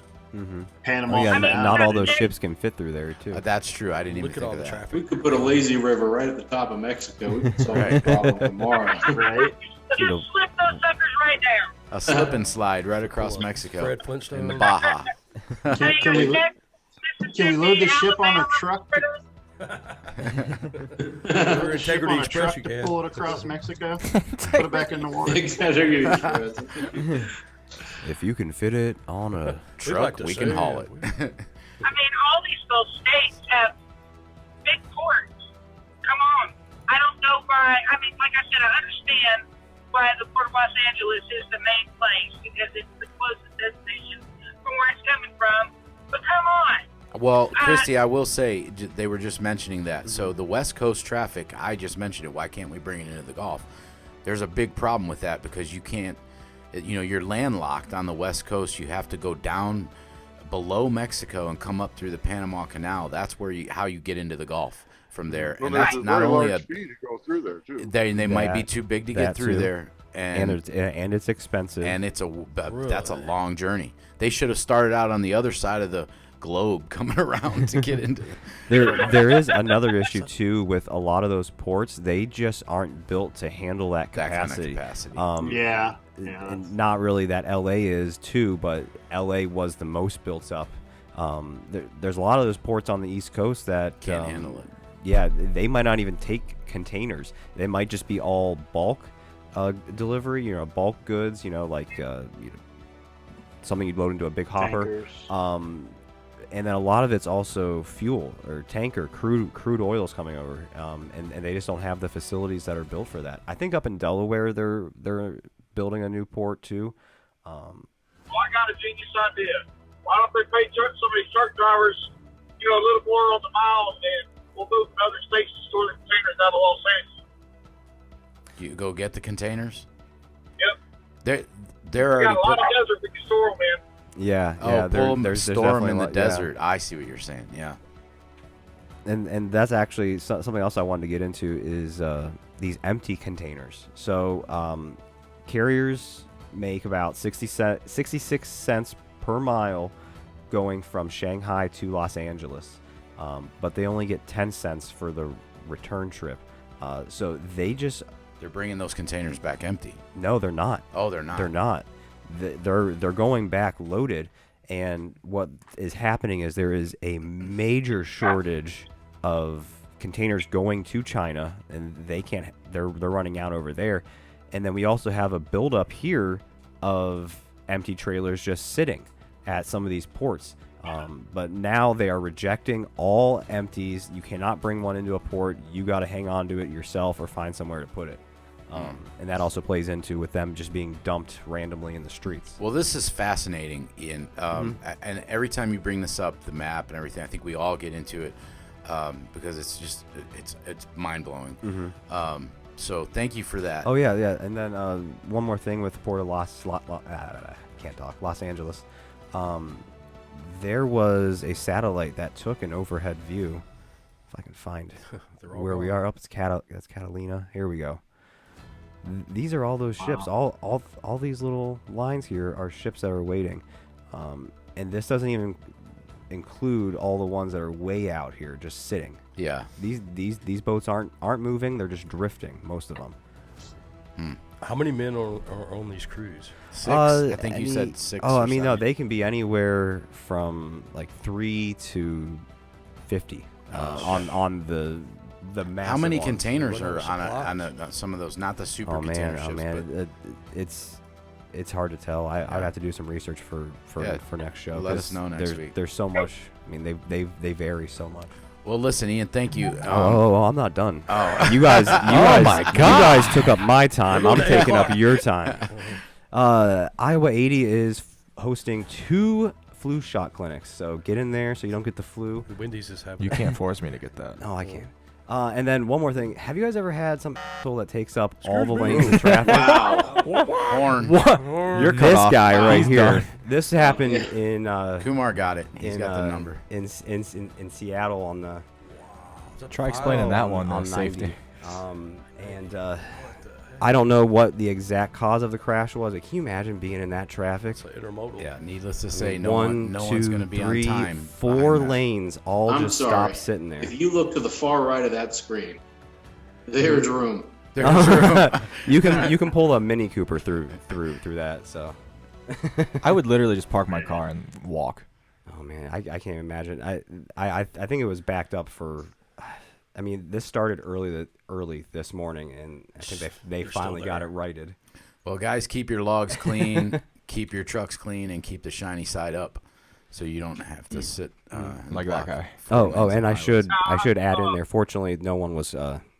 Panama. Oh, yeah, Canal. not all those ships can fit through there too. That's true. I didn't even Look at think all of the that. traffic. We could put a lazy river right at the top of Mexico. We could solve the problem tomorrow. Right? Just slip those suckers right there. A slip and slide right across Mexico Fred Flintstone. in the Baja. Can we load the ship on a truck? For Integrity Express, you can. Pull it across Mexico. Put it back in the water. Integrity Express. If you can fit it on a truck, we can haul it. I mean, all these little states have big ports. Come on. I don't know why. I mean, like I said, I understand why the Port of Los Angeles is the main place because it's the closest destination from where it's coming from. But come on. Well, Christy, I will say they were just mentioning that. So the West Coast traffic, I just mentioned it. Why can't we bring it into the Gulf? There's a big problem with that because you can't. You're landlocked on the West Coast. You have to go down below Mexico and come up through the Panama Canal. That's how you get into the Gulf from there. Well, and there's that's a not very only large fee to go through there too. They might be too big to get through too. there, and it's expensive, and that's a long journey. They should have started out on the other side of the globe coming around to get into. There is another issue too with a lot of those ports. They just aren't built to handle that capacity. Yeah. And not really that LA is too, but LA was the most built up. There's a lot of those ports on the East Coast that can't handle it. Yeah, they might not even take containers. They might just be all bulk delivery. Bulk goods. Something you'd load into a big hopper. Tankers. And then a lot of it's also fuel or tanker, crude oils coming over, and they just don't have the facilities that are built for that. I think up in Delaware they're building a new port too. Well, I got a genius idea. Why don't they pay some of these truck drivers, a little more on the mile, and we'll move to other states to store the containers out of Los Angeles. You go get the containers. Yep. They're We already got a lot of desert we can store them in. Yeah. Pull them, there's store them definitely in the a lot- yeah. desert. I see what you're saying. Yeah. And that's actually something else I wanted to get into is these empty containers. So carriers make about 66 cents per mile going from Shanghai to Los Angeles, but they only get 10 cents for the return trip. So they're bringing those containers back empty. No, they're not. Oh, they're not. They're not. They're going back loaded, and what is happening is there is a major shortage of containers going to China, and they're running out over there. And then we also have a buildup here of empty trailers just sitting at some of these ports. But now they are rejecting all empties. You cannot bring one into a port. You got to hang on to it yourself or find somewhere to put it. And that also plays into with them just being dumped randomly in the streets. Well, this is fascinating, Ian. And every time you bring this up, the map and everything, I think we all get into it because it's mind blowing. So thank you for that. Oh yeah. And then one more thing with the Port of Los Angeles. There was a satellite that took an overhead view. If I can find where we are. That's Catalina. Here we go. These are all those ships. All these little lines here are ships that are waiting, and this doesn't even include all the ones that are way out here just sitting. Yeah. These boats aren't moving. They're just drifting. Most of them. How many men are on these crews? 6. I think you said 6. Oh, I mean, no, they can be anywhere from like 3 to 50 on the massive How many ones. containers are on some of those? Not the super container ships. Oh man, it's hard to tell. I'd have to do some research for next show. Let us know next week. There's so much. I mean, they vary so much. Well, listen, Ian, thank you. I'm not done. Oh, you guys, my God. you guys took up my time. I'm taking up your time. Iowa 80 is hosting 2 flu shot clinics, so get in there so you don't get the flu. The Wendy's is having. You can't force me to get that. No, I can't. And then one more thing. Have you guys ever had some asshole that takes up all the lanes in traffic? Horn. What? You're cut This off. guy right He's here. done. This happened in Kumar got it. He's got the number. in Seattle on the. Try explaining that one, on though, safety. 90. I don't know what the exact cause of the crash was. Can you imagine being in that traffic? It's intermodal. Yeah, needless to say, no one's going to be on time. 4 lanes all I'm just sorry. stop sitting there. If you look to the far right of that screen, there's room. There's room. you can pull a Mini Cooper through that. So I would literally just park my car and walk. Oh man, I can't imagine. I think it was backed up for. I mean, this started early this morning, and I think they finally got it righted. Well, guys, keep your logs clean, keep your trucks clean, and keep the shiny side up, so you don't have to sit like that guy. Oh, and I should add in there. Fortunately, no one was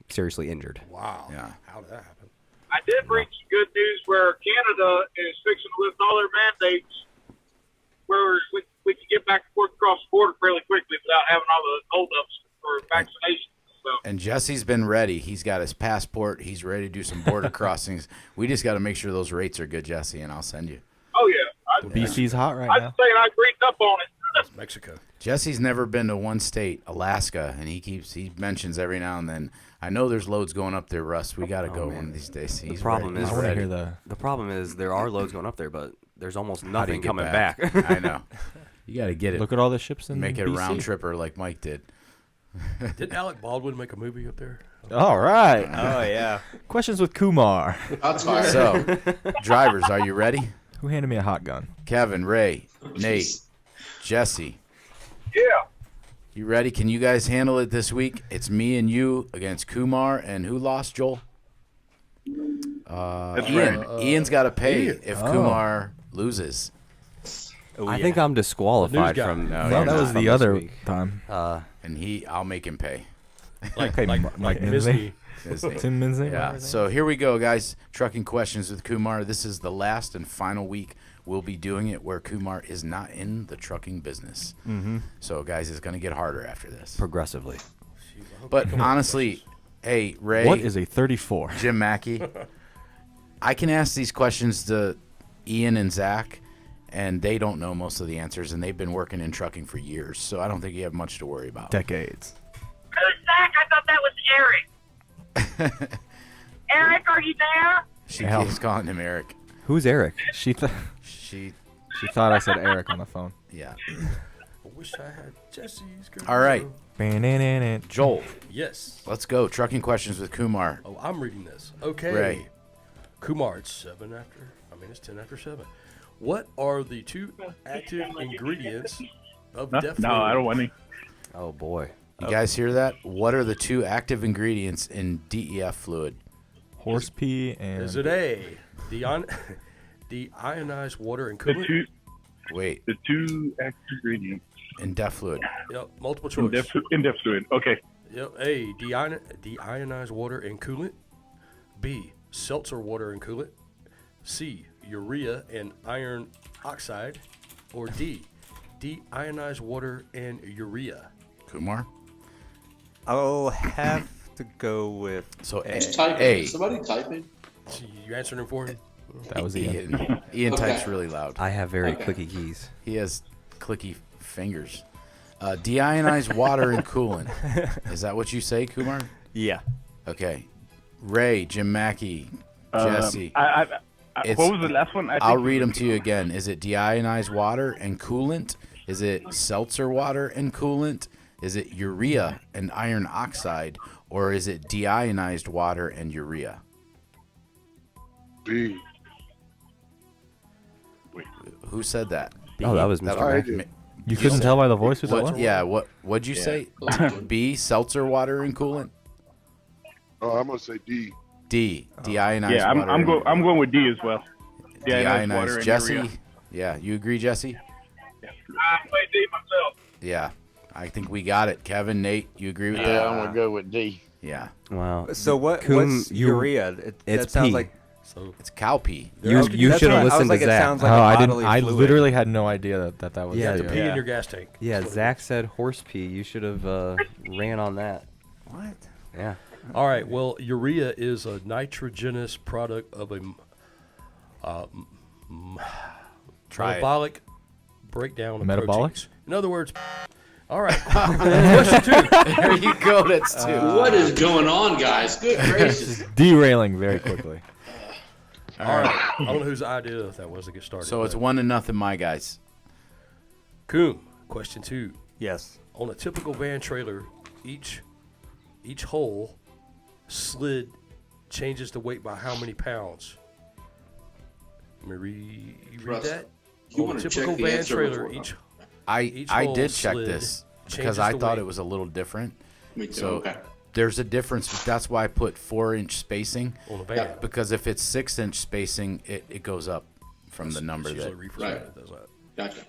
seriously injured. Wow. Yeah. How did that happen? I did bring some good news where Canada is fixing to lift all their mandates where we can get back and forth across the border fairly quickly without having all the holdups for vaccinations. So. And Jesse's been ready. He's got his passport. He's ready to do some border crossings. We just got to make sure those rates are good, Jesse, and I'll send you. Oh, yeah. BC's hot right I now. was saying I agreed up on it. It's Mexico. Jesse's never been to one state, Alaska, and he mentions every now and then. I know there's loads going up there, Russ. We got to go one of these days. The problem is there are loads going up there, but there's almost nothing coming back. I know. You got to get it. Look at all the ships in Make it BC. a round tripper like Mike did. Didn't Alec Baldwin make a movie up there? All right. Oh yeah. Questions with Kumar. That's fine. So, drivers, are you ready? Who handed me a hot gun? Kevin, Ray, Nate, Jesse. Yeah. You ready? Can you guys handle it this week? It's me and you against Kumar, and who lost, Joel? Ian. Ian's got to pay if Kumar loses. I think I'm disqualified from. No, that was the other time. And I'll make him pay. Like Mike Minsley. Tim Minsley. Yeah. So here we go, guys. Trucking questions with Kumar. This is the last and final week we'll be doing it where Kumar is not in the trucking business. Mm-hmm. So, guys, it's going to get harder after this. Progressively. But honestly, hey, Ray. What is a 34? Jim Mackey. I can ask these questions to Ian and Zach, and they don't know most of the answers, and they've been working in trucking for years. So I don't think you have much to worry about. Decades. Zach, I thought that was Eric. Eric, are you there? She keeps calling him Eric. Who's Eric? She thought I said Eric on the phone. Yeah. I wish I had Jesse's good. All right. Joel. Joel. Yes. Let's go. Trucking questions with Kumar. Oh, I'm reading this. Okay. Ray. Kumar, it's 10 after 7. What are the 2 active ingredients of DEF No, I don't want any. Oh boy. You guys hear that? What are the 2 active ingredients in DEF fluid? Horse pee and... Is it A, deionized water and coolant? Wait. The 2 active ingredients. In DEF fluid. Yep, multiple choice. In DEF fluid, okay. Yep, A, deionized water and coolant. B, seltzer water and coolant. C, urea and iron oxide. Or D, deionized water and urea. Kumar? I'll have to go with Who's typing? Somebody typing? You answering for him? That was Ian. Ian types really loud. I have very clicky keys. He has clicky fingers. Deionized water and coolant. Is that what you say, Kumar? Yeah. Okay. Ray, Jim Mackey, Jesse. What was the last one? I'll read them to you again. Is it deionized water and coolant? Is it seltzer water and coolant? Is it urea and iron oxide? Or is it deionized water and urea? B. Wait, who said that? Oh, that was Mr. Mackey. You couldn't tell by the voice who that was? Yeah, what'd you say? B, seltzer water and coolant? Oh, I'm going to say D. D, deionized yeah, water. I'm going with D as well. Deionized water and Jesse? urea. Yeah, you agree, Jesse? I play D myself. Yeah. I think we got it. Kevin, Nate, you agree with that? Yeah, I'm gonna go with D. Yeah. Wow. So what's urea? That sounds pee. like it's cow pee. You should have listened to It Zach. sounds like I bodily didn't. I fluid. literally had no idea that was. You have to the, pee in your gas tank. Yeah, Zach said horse pee. You should have ran on that. What? Yeah. All right. Well, urea is a nitrogenous product of a metabolic breakdown of Metabolic? proteins. In other words, all right. Question 2. There you go. That's 2. What is going on, guys? Good gracious. Derailing very quickly. All right. I don't know whose idea that was to get started. So it's 1-0, my guys. Coom. Question 2. Yes. On a typical van trailer, each hole slid changes the weight by how many pounds? Let me read Russ, that. you On a wanna typical check the van answer trailer, before- each I hole did check slid this changes because I the thought weight. it was a little different. Me too. So Okay. there's a difference. That's why I put 4-inch spacing. On the van. Because if it's 6-inch spacing, it goes up from the number It's that. usually refrigerated, Right. does that. Gotcha.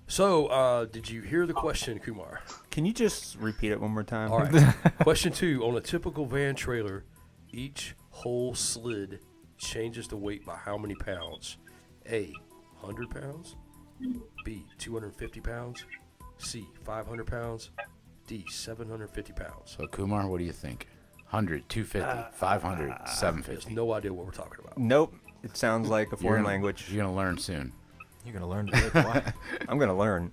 So, did you hear the question, Kumar? Can you just repeat it one more time? All right. Question 2. On a typical van trailer, each hole slid changes the weight by how many pounds? A, 100 pounds. B, 250 pounds. C, 500 pounds. D, 750 pounds. So Kumar, what do you think? 100, 250, 500, I 750. have no idea what we're talking about. Nope. It sounds like a foreign language. You're gonna learn soon. You're gonna learn to live. I'm gonna learn.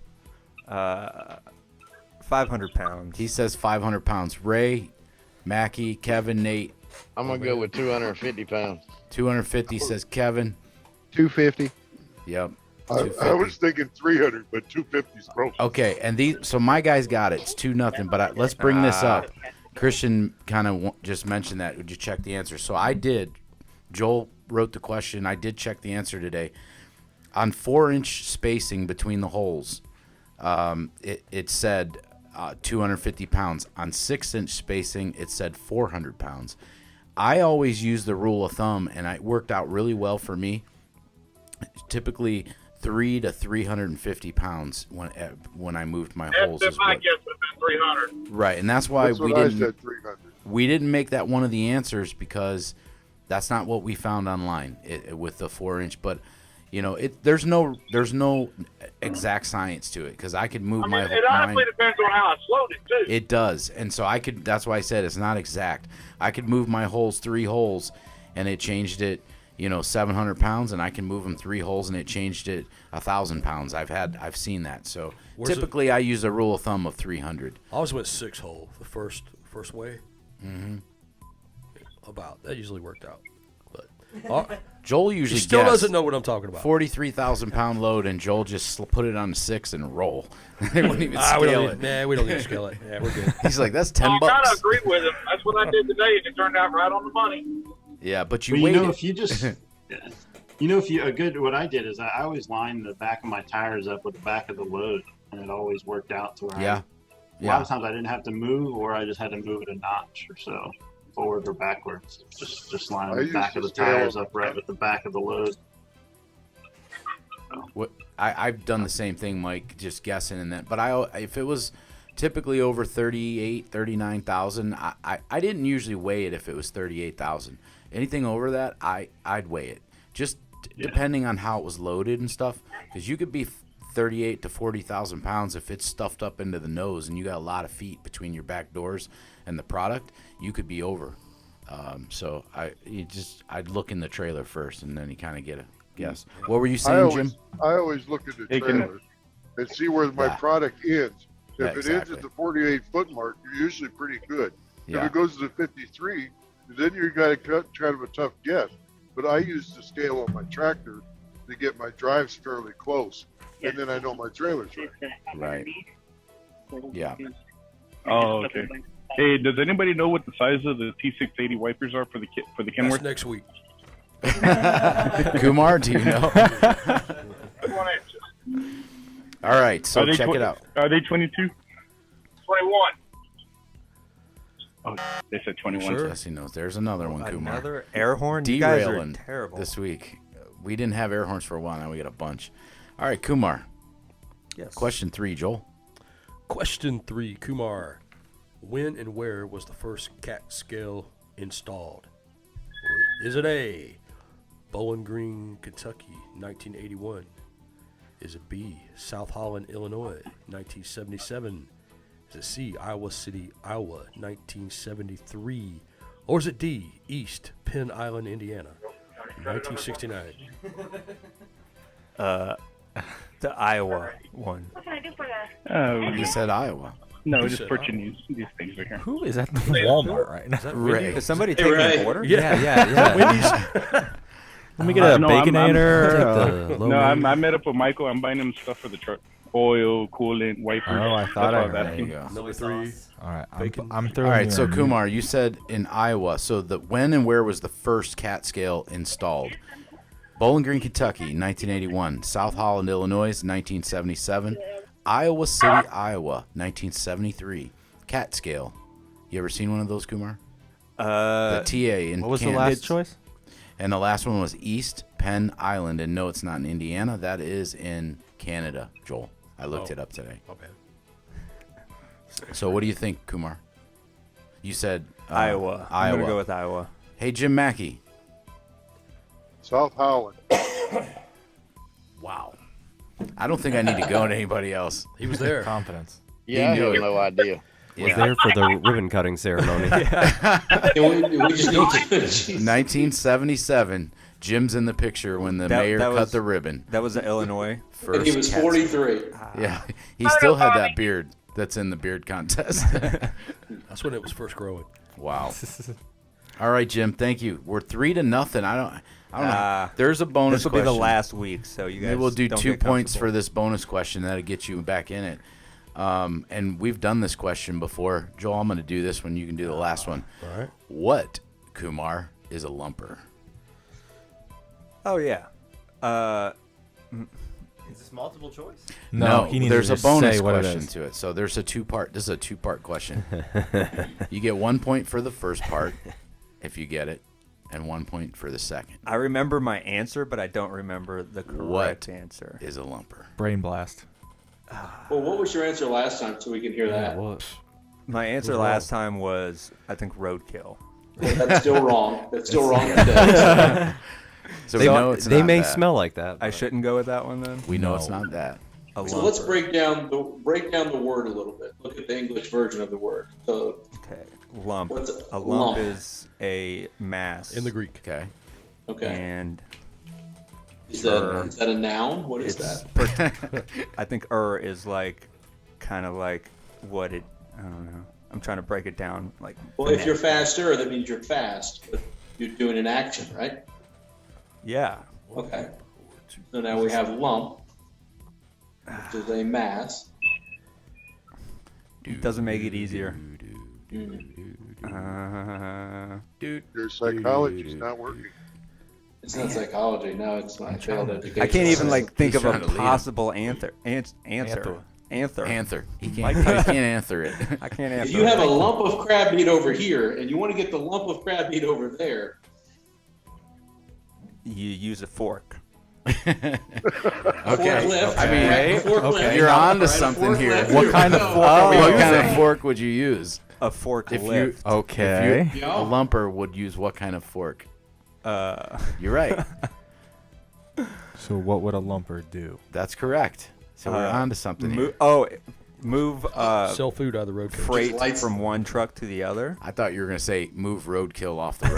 500 pounds. He says 500 pounds. Ray, Mackie, Kevin, Nate. I'm gonna go with 250 pounds. 250 says Kevin. 250. Yep. I was thinking 300, but 250 is broke. Okay, and so my guys got it. It's 2-0. But let's bring this up. Christian kind of just mentioned that. Would you check the answer? So I did. Joel wrote the question. I did check the answer today. On 4-inch spacing between the holes, it said 250 pounds. On 6-inch spacing, it said 400 pounds. I always use the rule of thumb, and it worked out really well for me. Typically 300 to 350 pounds when I moved my holes. That's my guess would have been 300. Right, and that's why That's what I said, 300. we didn't make that one of the answers because that's not what we found online with the 4-inch. But you know, there's no exact science to it because I could move my. It honestly depends on how it's loaded too. It does, and so I could. That's why I said it's not exact. I could move my holes 3 holes, and it changed it. 700 pounds, and I can move them 3 holes, and it changed it 1,000 pounds. I've seen that. So typically, I use a rule of thumb of 300. I always went 6 hole the first way. Mm-hmm. About that usually worked out, but Joel usually he still guessed doesn't know what I'm talking about. 43,000 pound load, and Joel just put it on a 6 and roll. They wouldn't even scale it. Nah, we don't need to scale it. Yeah, we're good. He's like, that's $10. I kind of agree with him. That's what I did today, and it turned out right on the money. Yeah, but you But waited. if you just, what I did is I always lined the back of my tires up with the back of the load, and it always worked out to where a lot of times I didn't have to move, or I just had to move it a notch or so, forward or backwards. Just lining the back of the tires up right with the back of the load. What I've done the same thing, Mike, just guessing in that. But if it was typically over 39,000, I didn't usually weigh it if it was 38,000. Anything over that, I'd weigh it. Just depending on how it was loaded and stuff, because you could be 38 to 40,000 pounds if it's stuffed up into the nose and you got a lot of feet between your back doors and the product, you could be over. So I'd look in the trailer first, and then you kind of get a guess. What were you saying, Jim? I always look at the trailer and see where my product ends. If it ends at the 48-foot mark, you're usually pretty good. If it goes to the 53, then you got to cut kind of a tough guess. But I use the scale on my tractor to get my drives fairly close, and then I know my trailer's right. Right. Yeah. Oh, okay. Hey, does anybody know what the size of the T680 wipers are for the Kenworth? That's next week. Kumar, do you know? All right, so check it out. Are they 22? 21. Oh, they said 21. Sure. Yes, he knows. There's another one, Kumar. Another air horn? You guys are Derailing terrible. this week. We didn't have air horns for a while. Now we got a bunch. All right, Kumar. Yes. Question 3, Joel. Question 3, Kumar. When and where was the first cat scale installed? Is it A, Bowling Green, Kentucky, 1981? Is it B, South Holland, Illinois, 1977? Is it C, Iowa City, Iowa, 1973? Or is it D, East Penn Island, Indiana, 1969? The Iowa one. What can I do for that? You said Iowa. No, You just said purchasing these things right here. Who is at the Walmart right now? Ray. Is somebody taking an order? Yeah. Let me get a No, Baconator. No, I met up with Michael. I'm buying him stuff for the truck. Oil, coolant, wipers. Oh, I thought That's I all heard. that. There you go. Number 3. All right, Bacon. I'm All throwing. right, you so in. Kumar, you said in Iowa. So when and where was the first cat scale installed? Bowling Green, Kentucky, 1981. South Holland, Illinois, 1977. Iowa City, Iowa, 1973. Cat scale. You ever seen one of those, Kumar? The TA in What was Kansas. the last choice? And the last one was East Penn Island. And no, it's not in Indiana. That is in Canada, Joel. I looked it up today. My bad. So what do you think, Kumar? You said Iowa. I'm Iowa. going to go with Iowa. Hey, Jim Mackey. South Holland. Wow. I don't think I need to go to anybody else. He was there. Confidence. Yeah, I knew have it. no idea. Was there for the ribbon cutting ceremony. We just need to. 1977. Jim's in the picture when the mayor cut the ribbon. That was in Illinois. First And he was cat- 43. Yeah, he still had that beard that's in the beard contest. That's when it was first growing. Wow. All right, Jim. Thank you. We're 3-0. I don't know. There's a bonus This will question. be the last week, so you guys. Maybe we'll do don't 2 get points for comfortable. this bonus question. That'll get you back in it. And we've done this question before. Joel, I'm going to do this one. You can do the last one. All right. What, Kumar, is a lumper? Oh yeah. Is this multiple choice? No, he needs there's to a just bonus say what it question is. to it. So there's a 2-part. This is a 2-part question. You get 1 point for the first part if you get it, and 1 point for the second. I remember my answer, but I don't remember the correct What answer. is a lumper? Brain blast. Well, what was your answer last time so we can hear that? My answer last time was, I think, roadkill. Well, that's still wrong. That's still wrong today. So we know it's they not may that. smell like that. I shouldn't go with that one then. We know it's not that. A So let's lumper. break down the word a little bit. Look at the English version of the word. So Okay. Lump. What's A lump lump? is a mass. In the Greek. Okay. okay, And is that a noun? What is it's that? I think is like kind of like what it. I don't know. I'm trying to break it down. Like. Well, if you're faster, that means you're fast, but you're doing an action, right? Yeah. Okay. So now we have lump, which is a mass. Doesn't make it easier. Your psychology's not working. It's not psychology. No, it's not. Failed education. I can't even like think He's of trying a to lead him. possible answer. Answer. Anther. He can't answer it. I can't If answer. you it. have a lump of crab meat over here, and you want to get the lump of crab meat over there, You use a fork. Okay. Forklift. I mean, Right, forklift. okay. You're on to something here. Forklift. What kind of Here we fork? go. What kind of fork would you use? A fork If you, lift. Okay. if you, a lumper would use what kind of fork? You're right. So what would a lumper do? That's correct. So we're on to something here. Move Sell food out of the road. freight from one truck to the other. I thought you were going to say move roadkill off the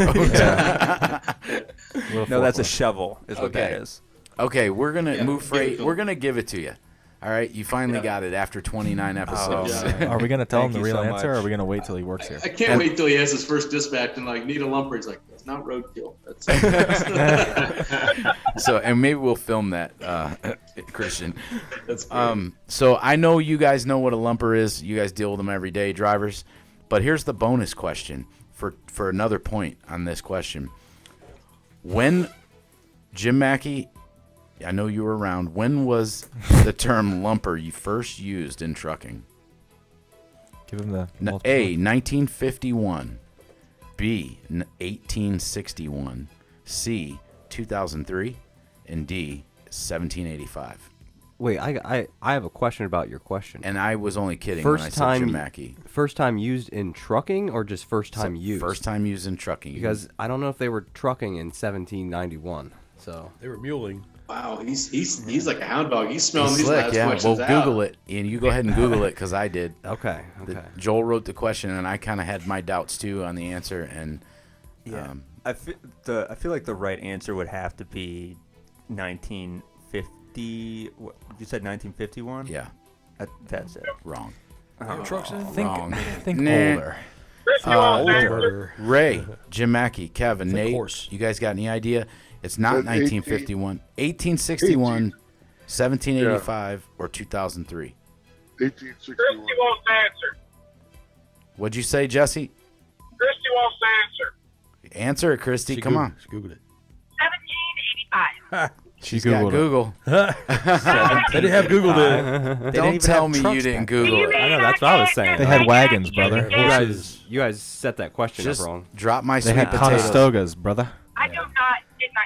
road. No, that's a shovel. Is what that Okay. is. Okay, we're going to move give it freight. to We're him. going to give it to you. All right, you finally got it after 29 episodes. Are we gonna tell him Thank the you real so answer, or much. are we gonna wait till he works here? I can't wait till he has his first dispatch and like need a lumper. He's like, that's not roadkill. That's So, and maybe we'll film that, Christian. That's great. So I know you guys know what a lumper is. You guys deal with them every day, drivers. But here's the bonus question for another point on this question. When Jim Mackey, I know you were around. When was the term lumper you first used in trucking? Give him the A, 1951. B, 1861. C, 2003. And D, 1785. Wait, I have a question about your question. And I was only kidding when I said Jim Mackey. First time used in trucking or just first time used? First time used in trucking. Because I don't know if they were trucking in 1791. So they were muling. Wow, he's like a hound dog. He's smelling these slick, last yeah. questions Well, Google it, Ian. You go ahead and Google it because I did. Okay. Joel wrote the question, and I kind of had my doubts too on the answer. And yeah, I feel like the right answer would have to be 1950. What, you said 1951? Yeah, that's it. Wrong. Trucks in? Wrong. Think older. Older. Ray, Jim Mackey, Kevin, Think Nate. horse. You guys got any idea? It's not 1951, 1861, 1785, or 2003. 1861. Christy wants to answer. What'd you say, Jesse? Christy wants to answer. Answer it, Christy. Come on. She Googled it. 1785. She's got Google. They didn't have Google then. Don't tell me you didn't Google it. I know, that's what I was saying. They had wagons, brother. You guys set that question Just up wrong. drop my They sweet had potatoes. Conestogas, brother. I did not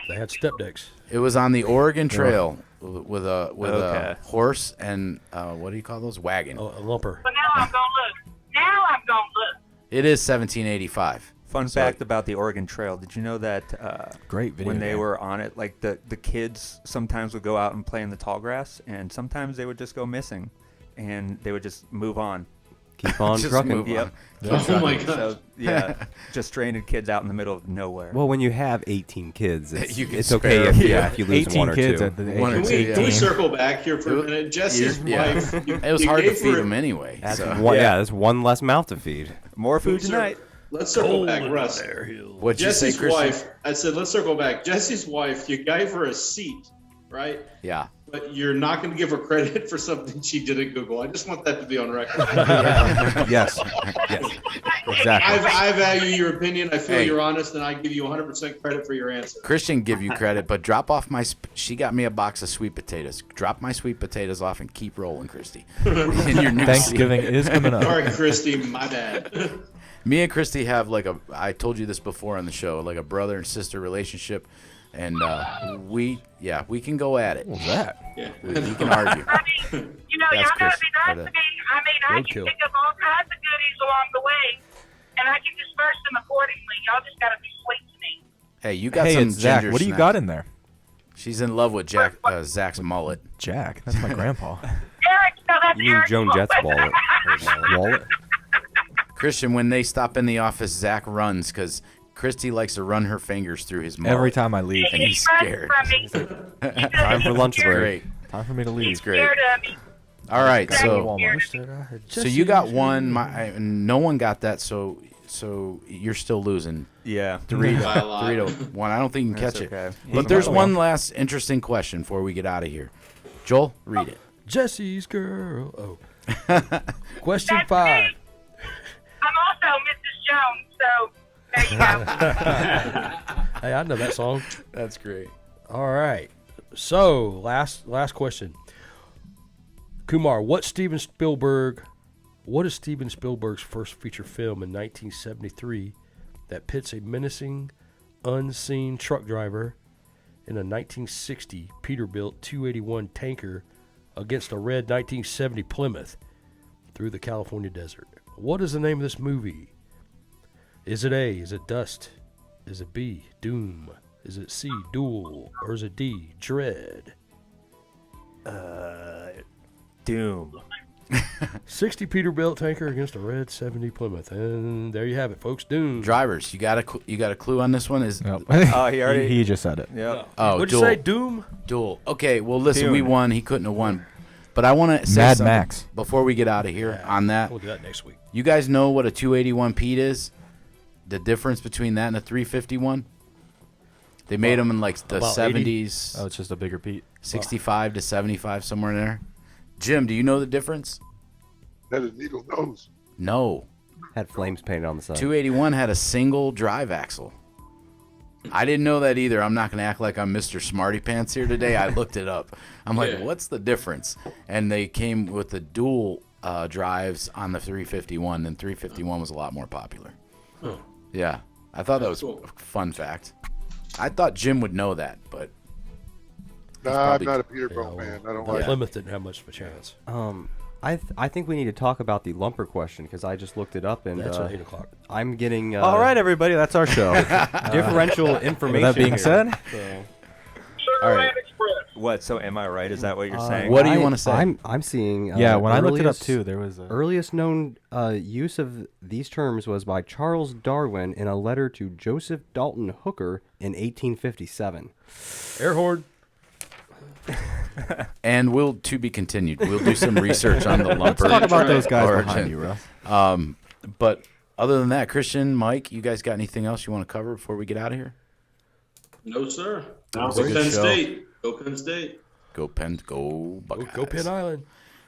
They use had step decks. It was on the Oregon Trail with a horse and what do you call those? Wagon. Oh, a lumper. But now I'm going to look. Now I'm going to look. It is 1785. Fun fact about the Oregon Trail. Did you know that Great video when they game. were on it, like the kids sometimes would go out and play in the tall grass, and sometimes they would just go missing, and they would just move on. Keep on Just trucking. move on. Oh my god! So, yeah, just stranded kids out in the middle of nowhere. Well, when you have 18 kids, it's, You can it's spare okay them. if you lose 18 one or kids two. at the age One or of two, yeah. 18. Can we circle back here for a minute? Jesse's wife. It was hard to feed them anyway. That's So. that's one less mouth to feed. More food tonight. Let's circle back, Russ. What'd you say, Jesse's Christian? wife. I said, let's circle back. Jesse's wife. You gave her a seat, right? Yeah. But you're not going to give her credit for something she didn't Google. I just want that to be on record. Yes. Exactly. I value your opinion. I feel Hey. you're honest, and I give you 100% credit for your answer. Christian give you credit, but drop off my. She got me a box of sweet potatoes. Drop my sweet potatoes off and keep rolling, Christy. In your new Thanksgiving is coming up. All right, Christy, my bad. Me and Christy have like a. I told you this before on the show, like a brother and sister relationship, and we can go at it. What was that? Yeah. We can argue. I mean, you know, That's y'all gotta Chris. be nice to me. I mean, I can pick up all kinds of goodies along the way, and I can disperse them accordingly. Y'all just gotta be sweet to me. Hey, you got Hey, some it's Zach. ginger What do you snaps. got in there? She's in love with Zach's mullet. Jack. That's my grandpa. Eric, no, that's You mean Eric's Joan Jett's wallet? Wallet. Christian, when they stop in the office, Zach runs because Christy likes to run her fingers through his mullet. Every time I leave. And he's scared. Time for lunch break. Great. Time for me to leave. He's great. Scared of me. All right, Gotta go to so Walmart. so you got one. No one got that. So you're still losing. Yeah. 3 By a lot. to 1. I don't think you can That's catch okay. it. But there's one last interesting question before we get out of here. Joel, read it. Jesse's girl. Oh. Question That's 5. me. I'm also Mrs. Jones, so there you go. Hey, I know that song. That's great. All right. So, last question. Kumar, what is Steven Spielberg's first feature film in 1973 that pits a menacing, unseen truck driver in a 1960 Peterbilt 281 tanker against a red 1970 Plymouth through the California desert? What is the name of this movie? Is it A, is it Dust? Is it B, Doom? Is it C, Duel? Or is it D, Dread? Doom. 60 Peterbilt tanker against a red 70 Plymouth. And there you have it, folks. Doom. Drivers, you got a clue on this one? Is Nope. Oh, he already. he just said it. Yeah. Oh, What'd Duel. you say, Doom? Duel. Okay, well, listen, Dune. we won. He couldn't have won. But I want to say Mad something Max. before we get out of here on that. We'll do that next week. You guys know what a 281 Pete is? The difference between that and a 351? They made them in like the about 70s, Oh, it's just a bigger Pete. 65 to 75, somewhere in there. Jim, do you know the difference? Had a needle nose. No. Had flames painted on the side. 281 had a single drive axle. I didn't know that either. I'm not going to act like I'm Mr. Smarty Pants here today. I looked it up. I'm like, what's the difference? And they came with the dual drives on the 351, and 351 was a lot more popular. Huh. Yeah. I thought that was a fun fact. I thought Jim would know that, but Nah, I'm not a Peterbilt fan. I don't like Plymouth didn't have much of a chance. I think we need to talk about the lumper question because I just looked it up and that's at 8 o'clock. I'm getting all right, everybody, that's our show. differential information. With that being here, said, so. All right. What? So am I right? Is that what you're saying? What do you want to say? I'm seeing. Yeah, when I looked it up too, there was earliest known use of these terms was by Charles Darwin in a letter to Joseph Dalton Hooker in 1857. Air horn. And to be continued. We'll do some research on the lumper. Let's talk about those guys origin. behind you, Russ. But other than that, Christian, Mike, you guys got anything else you want to cover before we get out of here? No, sir. No, go Penn State. Go Penn State. Go Buckeyes. Go Penn Island.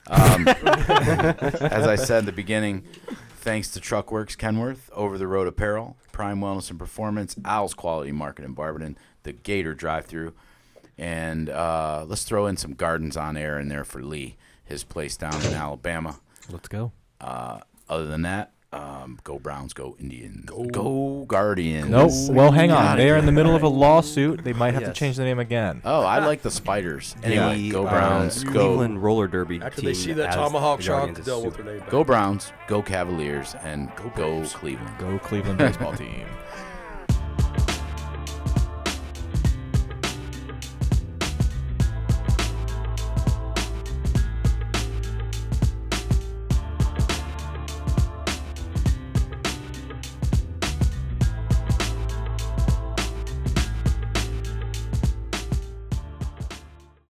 As I said at the beginning, thanks to Truckworx Kenworth, Over the Road Apparel, Prime Wellness and Performance, Owl's Quality Market in Barberton, the Gator Drive-Thru, and let's throw in some Gardens on Air in there for Lee, his place down in Alabama. Let's go. Other than that, go Browns, go Indians, go Guardians. Nope. Well, hang on. They are in the middle of a lawsuit. They might have to change the name again. Oh, I like the Spiders. Anyway, go Browns. Go Cleveland roller derby After team they see that tomahawk shot, they'll want their name back. Go Browns. Go Cavaliers, and go Cleveland. Go Cleveland baseball team.